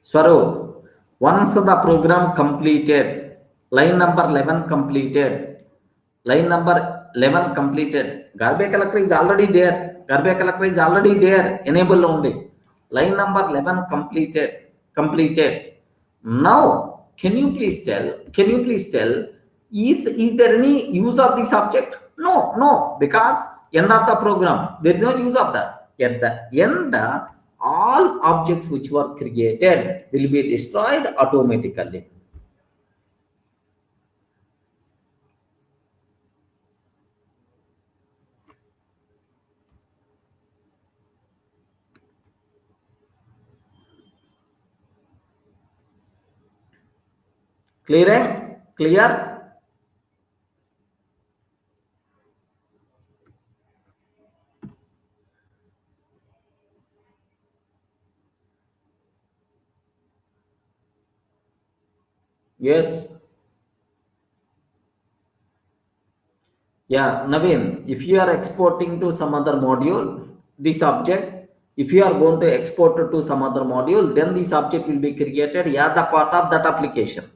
A: Swaroop, once the program completed, line number 11 completed, line number 11 completed, garbage collector is already there, garbage collector is already there, enable only. Line number 11 completed. Now, can you please tell, is there any use of this object? No, because end of the program, there is no use of that. At the end, all objects which were created will be destroyed automatically. Clear? Yes. Yeah, Naveen, if you are exporting to some other module, this object, if you are going to export it to some other module, then this object will be created as the part of that application.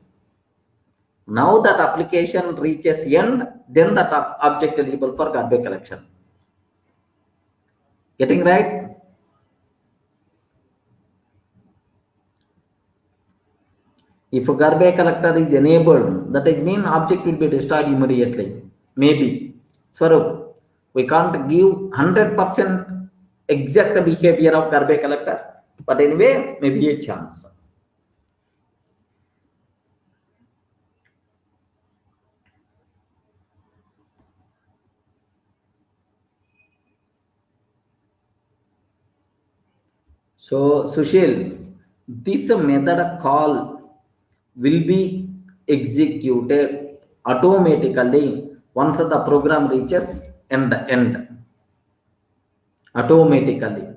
A: Now that application reaches end, then that object eligible for garbage collection. Getting right? If a garbage collector is enabled, that is mean object will be destroyed immediately. Maybe. Swaroop, we can't give 100% exact behavior of garbage collector, but anyway, maybe a chance. So, Sushil, this method call will be executed automatically once the program reaches end. Automatically.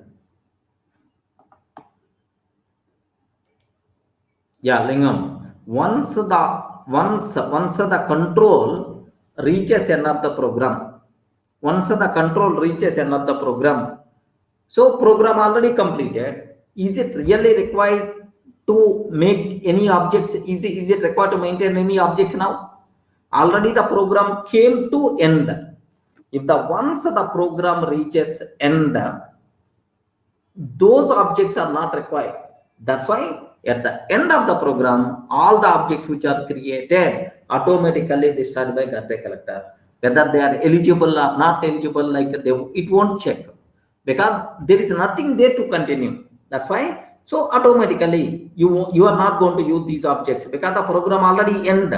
A: Yeah, Lingam. Once the control reaches end of the program, so program already completed. Is it really required to make any objects? Is it required to maintain any objects now? Already the program came to end. If once the program reaches end, those objects are not required. That's why at the end of the program, all the objects which are created automatically destroyed by garbage collector. Whether they are eligible or not eligible, like it won't check, because there is nothing there to continue. That's why So automatically you are not going to use these objects because the program already end.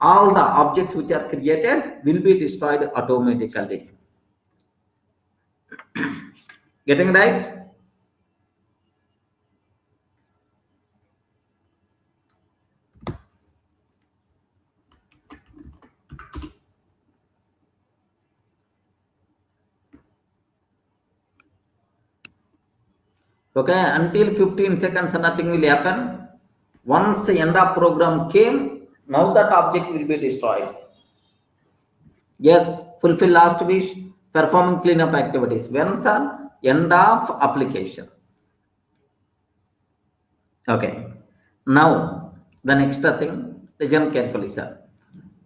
A: All the objects which are created will be destroyed automatically. Getting right? Okay, until 15 seconds nothing will happen. Once the end of program came, now that object will be destroyed. Yes, fulfill last wish, perform cleanup activities. When, sir? End of application. Okay. Now the next thing, listen carefully, sir.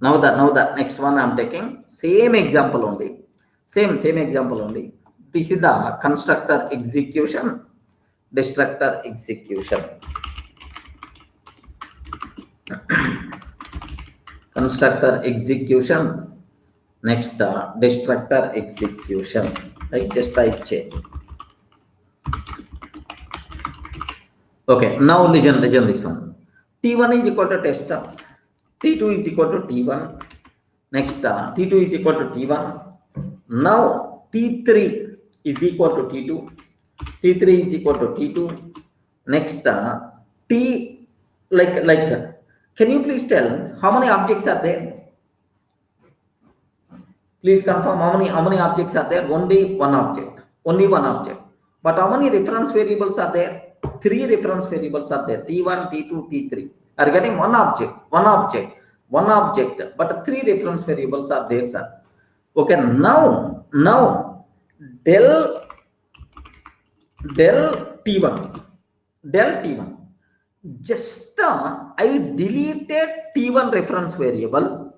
A: Now the next one I'm taking same example only. Same example only. This is the constructor execution, destructor execution. Constructor execution. Next, destructor execution. Like just type change. Okay, now listen this one. T1 is equal to tester. T2 is equal to T1. Next, T2 is equal to T1. Now T3 is equal to T2. T3 is equal to T2. Next, T like. Can you please tell how many objects are there? Please confirm how many objects are there? Only one object. Only one object. But how many reference variables are there? 3 reference variables are there. T1, T2, T3 are getting one object, but 3 reference variables are there, sir. Okay, now del T1. Just I deleted T1 reference variable.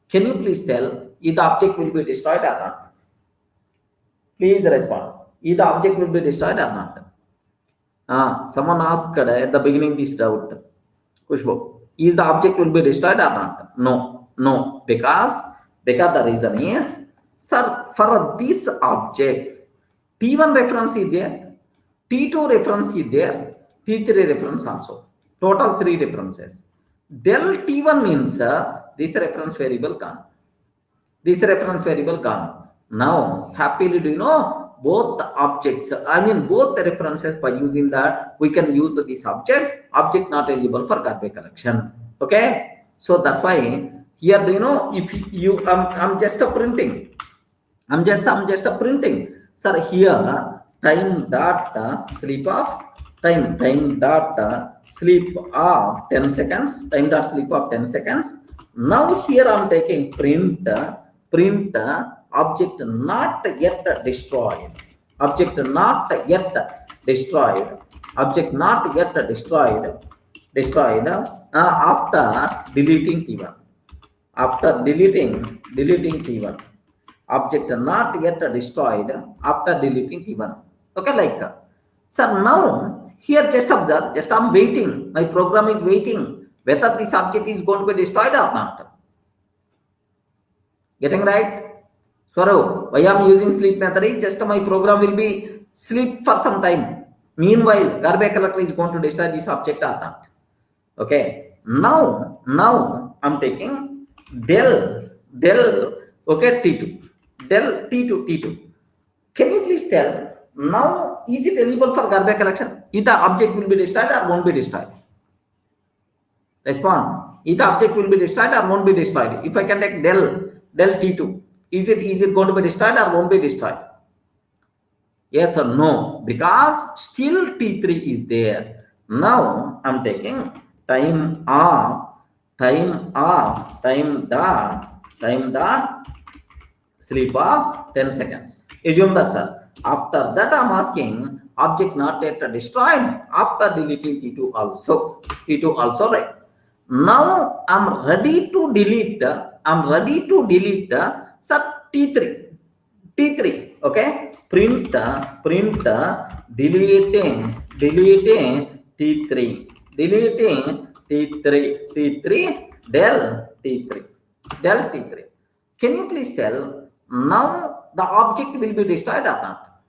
A: Can you please tell if the object will be destroyed or not? Please respond. If the object will be destroyed or not? Someone asked at the beginning this doubt. Kushbu, is the object will be destroyed or not? No, because the reason is, sir, for this object, T1 reference is there, T2 reference is there, T3 reference also. Total 3 references. Del T1 means this reference variable gone. Now, happily, do you know both the objects? I mean, both the references. By using that, we can use this object not eligible for garbage collection. Okay, so that's why here, do you know, if you I'm just printing. I'm just printing. Sir, here time dot sleep off. Time dot sleep off 10 seconds. Time dot sleep off 10 seconds. Now here I'm taking print object not yet destroyed. Object not yet destroyed. After deleting T1. After deleting T1. Object not yet destroyed after deleting T1. Okay, like that. So now here just observe, just I'm waiting. My program is waiting whether this object is going to be destroyed or not. Getting right? So why I'm using sleep method is just my program will be sleep for some time. Meanwhile, garbage collector is going to destroy this object or not. Okay. Now I'm taking del okay T2. Del T2. Can you please tell now is it eligible for garbage collection? If the object will be destroyed or won't be destroyed? Respond. If the object will be destroyed or won't be destroyed? If I can take del T2, is it going to be destroyed or won't be destroyed? Yes or no? Because still T3 is there. Now I'm taking time dot sleep off 10 seconds. Assume that, sir. After that I'm asking object not yet destroyed after deleting T2 also. Right. Now I'm ready to delete sir T3. Okay. Print deleting T3. Del T3. Can you please tell now the object will be destroyed or not?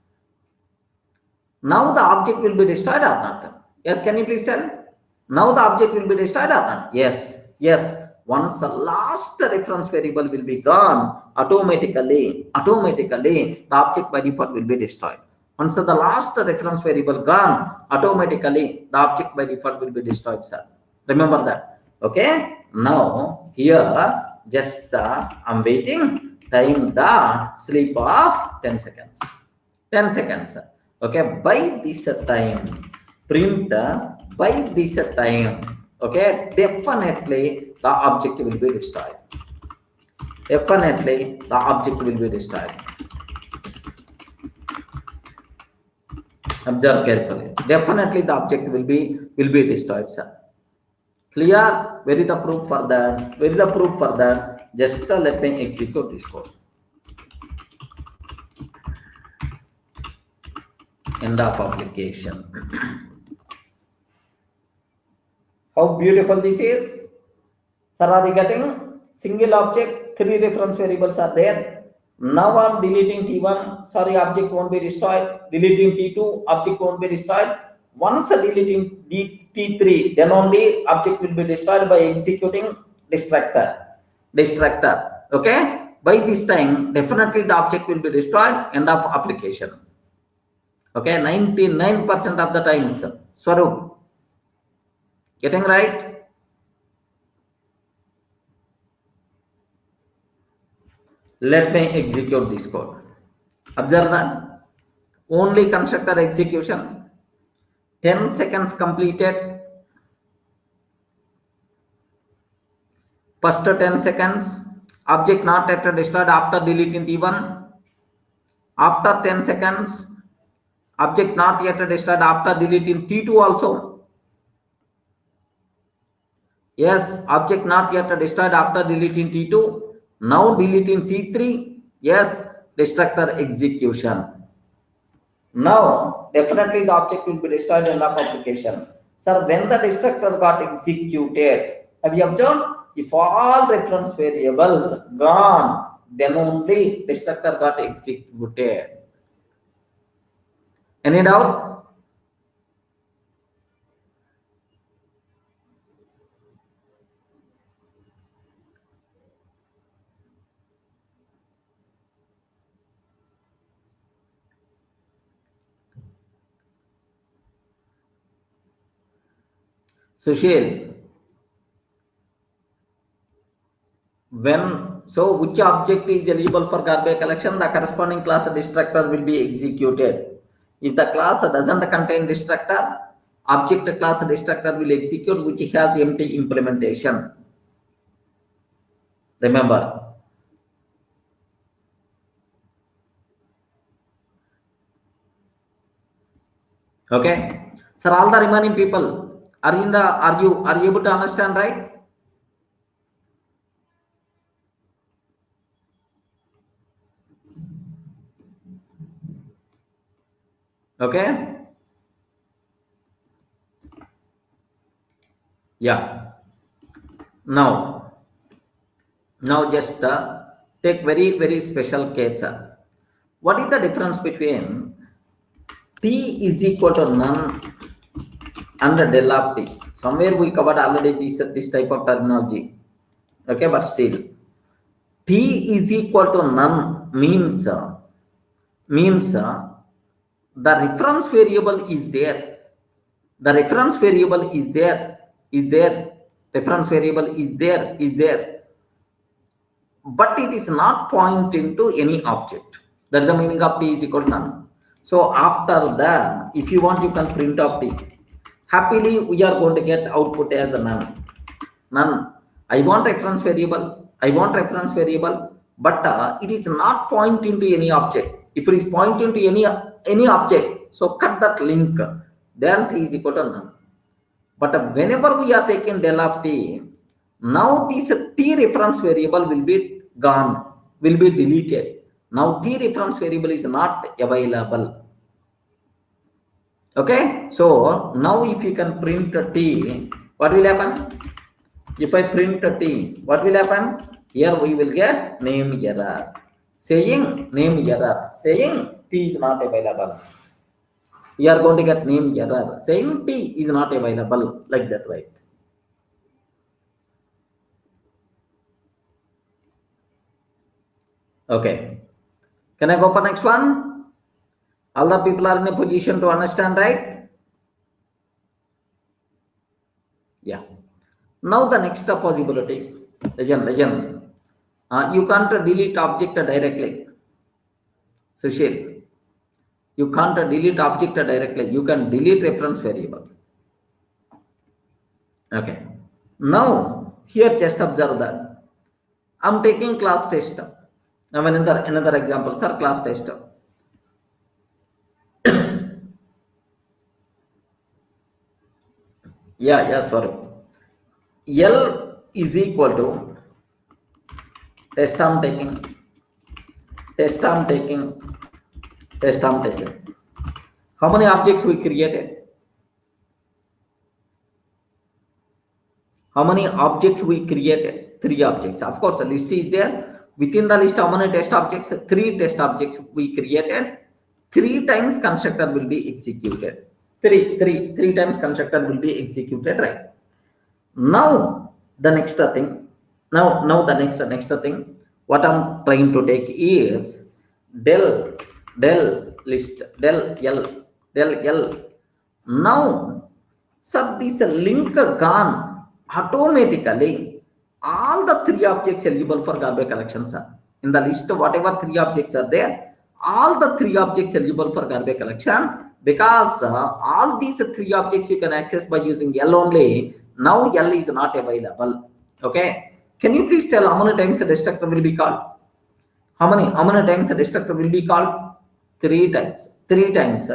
A: Now the object will be destroyed or not? Yes, can you please tell? Now the object will be destroyed or not? Yes, yes. Once the last reference variable will be gone, automatically, the object by default will be destroyed. Once the last reference variable gone, automatically the object by default will be destroyed, sir. Remember that. Okay. Now here just I'm waiting time the sleep of 10 seconds. 10 seconds. Okay, by this time, print by this time. Okay, definitely the object will be destroyed. Definitely the object will be destroyed. Observe carefully. Definitely the object will be destroyed, sir. Clear? Where is the proof for that? Where is the proof for that? Just let me execute this code. End of application. How beautiful this is. Sir, are you getting? Single object, 3 reference variables are there. Now I'm deleting T1. Sorry, object won't be destroyed. Deleting T2, object won't be destroyed. Once deleting T3, then only object will be destroyed by executing destructor. Okay? By this time, definitely the object will be destroyed. End of application. Okay, 99% of the times. Swarup. Getting right? Let me execute this code. Observe that. Only constructor execution. 10 seconds completed. First 10 seconds. Object not yet destroyed after deleting T1. After 10 seconds. Object not yet destroyed after deleting T2 also. Yes, object not yet destroyed after deleting T2. Now deleting T3. Yes, destructor execution. Now definitely the object will be destroyed in the application. Sir, when the destructor got executed, have you observed? If all reference variables gone, then only destructor got executed. Any doubt? Sushil, which object is eligible for garbage collection? The corresponding class destructor will be executed. If the class doesn't contain destructor, object class destructor will execute which has empty implementation. Remember. Okay, sir, all the remaining people are you able to understand, right? Okay, yeah. Now just take very special case. What is the difference between T is equal to none and del of T? Somewhere we covered already this type of terminology. Okay, but still, T is equal to none means the reference variable is there. The reference variable is there. Reference variable is there. But it is not pointing to any object. That is the meaning of T is equal to none. So after that, if you want, you can print off T. Happily, we are going to get output as a none. None. I want reference variable, but it is not pointing to any object. If it is pointing to any object, so cut that link. Then T is equal to none. But whenever we are taking del of T, now this T reference variable will be gone, will be deleted. Now T reference variable is not available. Okay, so now if you can print T, what will happen? If I print T, what will happen? Here we will get name error, saying T is not available. You are going to get name error saying T is not available, like that, right? Okay. Can I go for next one? All the people are in a position to understand, right? Yeah. Now the next possibility, legend. You can't delete object directly. Sushil, you can't delete object directly. You can delete reference variable. Okay. Now here just observe that I'm taking class test. I mean another example, sir, class test. Yeah, sorry. L is equal to test I'm taking, test I'm taking, test I'm taking. How many objects we created? How many objects we created? 3 objects. Of course, a list is there. Within the list, how many test objects? 3 test objects we created. 3 times constructor will be executed. Three times constructor will be executed, right? Now the next thing. Now the next thing. What I'm trying to take is del list del L. Now, sir, this link gone automatically. All the 3 objects eligible for garbage collection, sir. In the list, whatever 3 objects are there, all the 3 objects eligible for garbage collection, because all these 3 objects you can access by using L only. Now L is not available. Okay. Can you please tell how many times the destructor will be called? How many times the destructor will be called? 3 times. 3 times.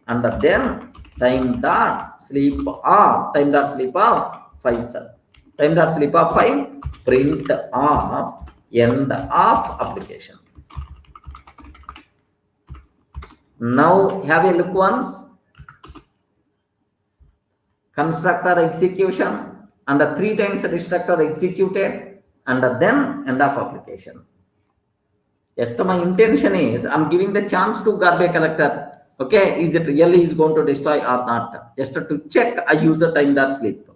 A: And then time dot sleep off. Time dot sleep off 5, sir. Time dot sleep off 5. Print off end of application. Now have a look once. Constructor execution and 3 times the destructor executed and then end of application. Yes, so my intention is I'm giving the chance to garbage collector. Okay, is it really is going to destroy or not? Just to check a user time dot sleep.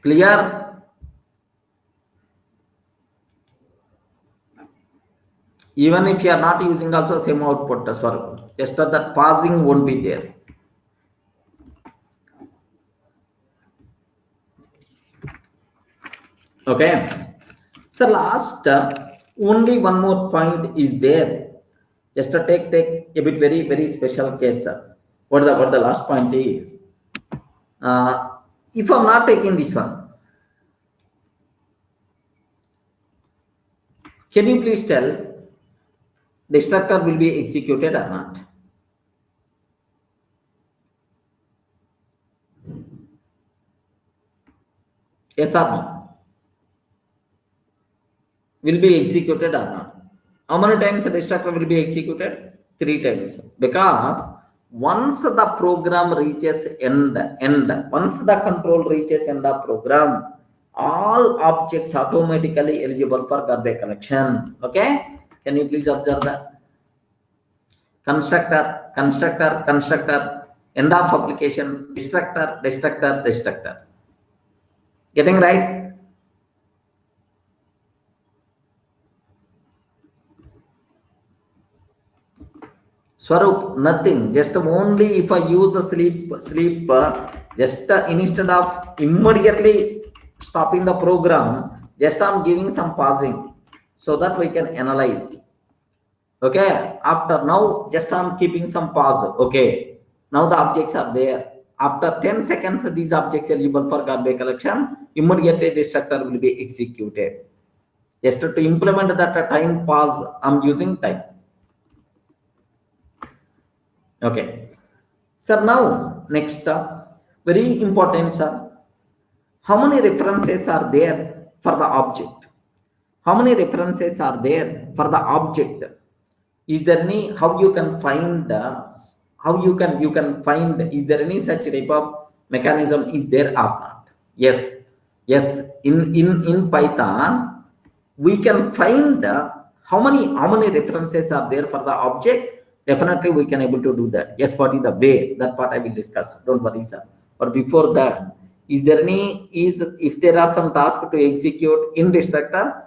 A: Clear? Even if you are not using also same output as well, just that pausing won't be there. Okay. So last only one more point is there. Just to take a bit very special case. What the last point is? If I'm not taking this one, can you please tell destructor will be executed or not? Yes or no? Will be executed or not? How many times the destructor will be executed? 3 times. Because once the program reaches end, once the control reaches end of program, all objects automatically eligible for garbage collection. Okay? Can you please observe that? Constructor, end of application, destructor. Getting right? Swarup, nothing. Just only if I use a sleep, just instead of immediately stopping the program, just I'm giving some pausing so that we can analyze. Okay. After now, just I'm keeping some pause. Okay. Now the objects are there. After 10 seconds, these objects eligible for garbage collection, immediately destructor will be executed. Just to implement that time pause, I'm using time. Okay. Sir, now next very important, sir. How many references are there for the object? How many references are there for the object? Is there any how you can find how you can find? Is there any such type of mechanism is there or not? Yes, yes, in Python we can find how many references are there for the object. Definitely we can able to do that. Yes, what is the way, that part I will discuss, don't worry sir. But before that, is there any, is if there are some tasks to execute in destructor?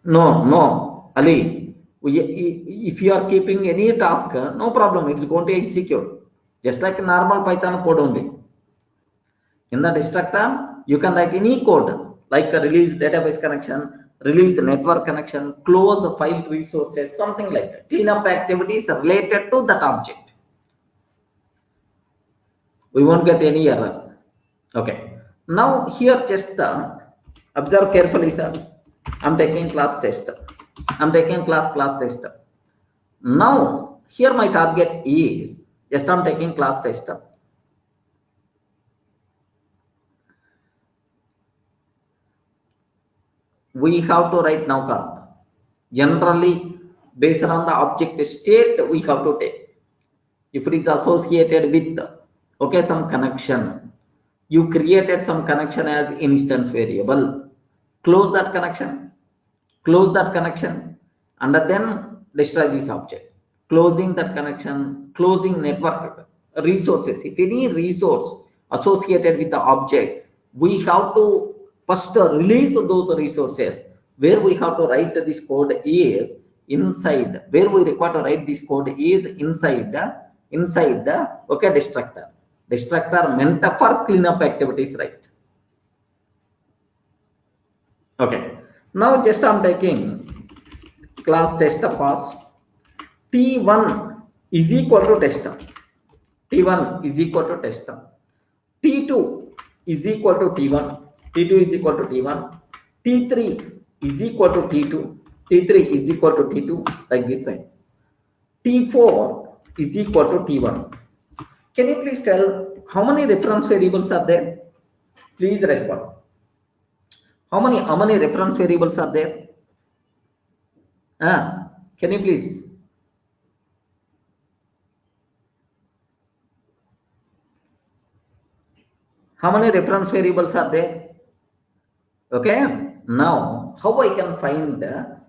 A: No, no, Ali, if you are keeping any task, no problem, it's going to execute just like normal Python code only. In the destructor you can write any code like a release database connection, release network connection, close file resources, something like that. Cleanup activities related to that object, we won't get any error. Okay, now here just observe carefully sir. I'm taking class test, I'm taking class test. Now here my target is just I'm taking class test. We have to write now card. Generally based on the object state we have to take. If it is associated with okay some connection, you created some connection as instance variable, close that connection, close that connection, and then destroy this object. Closing that connection, closing network resources. If any resource associated with the object, we have to first release those resources. Where we have to write this code is inside, where we require to write this code is inside the okay destructor meant for cleanup activities, right? Okay, now just I'm taking class test pass. T1 is equal to test, T1 is equal to test, T2 is equal to T1, T2 is equal to T1, T3 is equal to T2, T3 is equal to T2, like this line. T4 is equal to T1. Can you please tell how many reference variables are there? Please respond. How many reference variables are there? Can you please? How many reference variables are there? Okay, now how I can find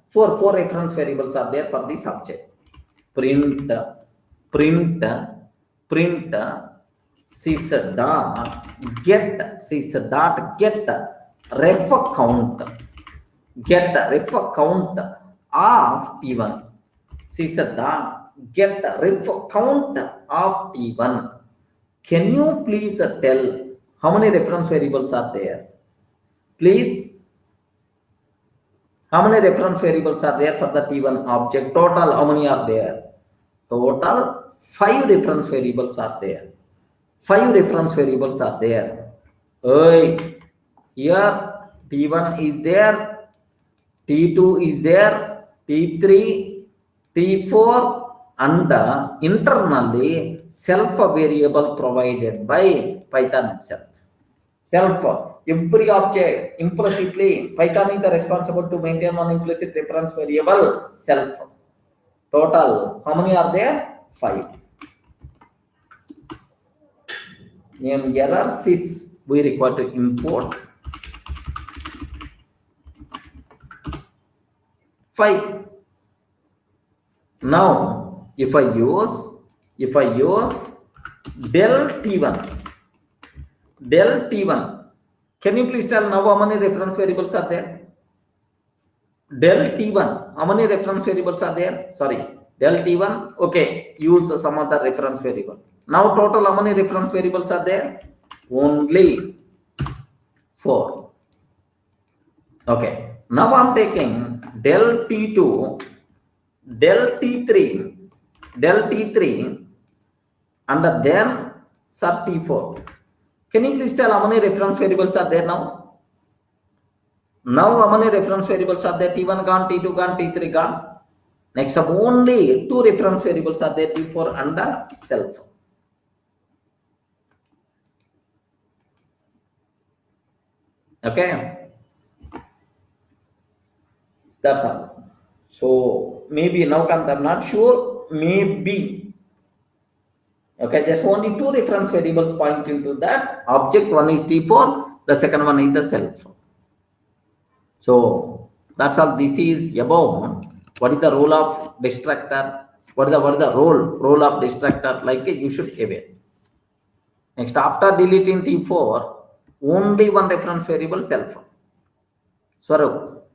A: four reference variables are there for this object. Print sys dot get ref count, get ref count of T1, sys dot get ref count of T1. Can you please tell how many reference variables are there? Please, how many reference variables are there for the T1 object? Total, how many are there? Total 5 reference variables are there. 5 reference variables are there. Here T1 is there, T2 is there, T3, T4, and internally self variable provided by Python itself. Self, every object implicitly, Python is responsible to maintain one implicit reference variable, self. Total, how many are there? 5. Name error sys, we require to import 5. Now, if I use del T1, can you please tell now how many reference variables are there? Del T1, how many reference variables are there? Sorry, del T1, okay, use some other reference variable. Now total how many reference variables are there? Only 4. Okay, now I'm taking del T2, del T3, and then sub T4. Can you please tell how many reference variables are there now? Now how many reference variables are there? T1 gone, T2 gone, T3 gone. Next up only 2 reference variables are there, T4 and self. Okay, that's all. So maybe now I'm not sure, maybe Okay, just only two reference variables point into that object. One is T4, the second one is the self. So that's all this is about. What is the role of destructor? What is the role of destructor? Like you should aware. Next, after deleting T4, only one reference variable self. Swarup.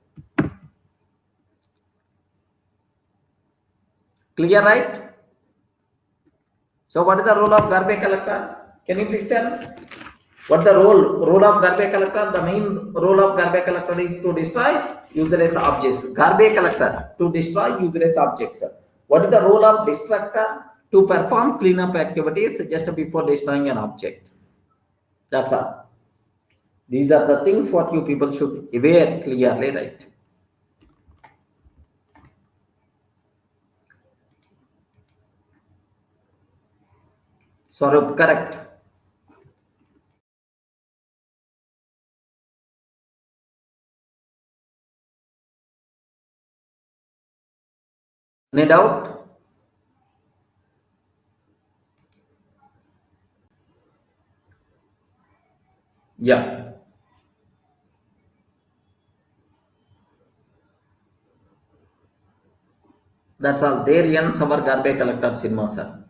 A: Clear, right? So what is the role of garbage collector? Can you please tell? What the role of garbage collector? The main role of garbage collector is to destroy useless objects. Garbage collector to destroy useless objects. What is the role of destructor? To perform cleanup activities just before destroying an object. That's all. These are the things what you people should aware clearly, right? Swarup, correct. Any doubt? Yeah. That's all. There ends our garbage collector cinema, sir.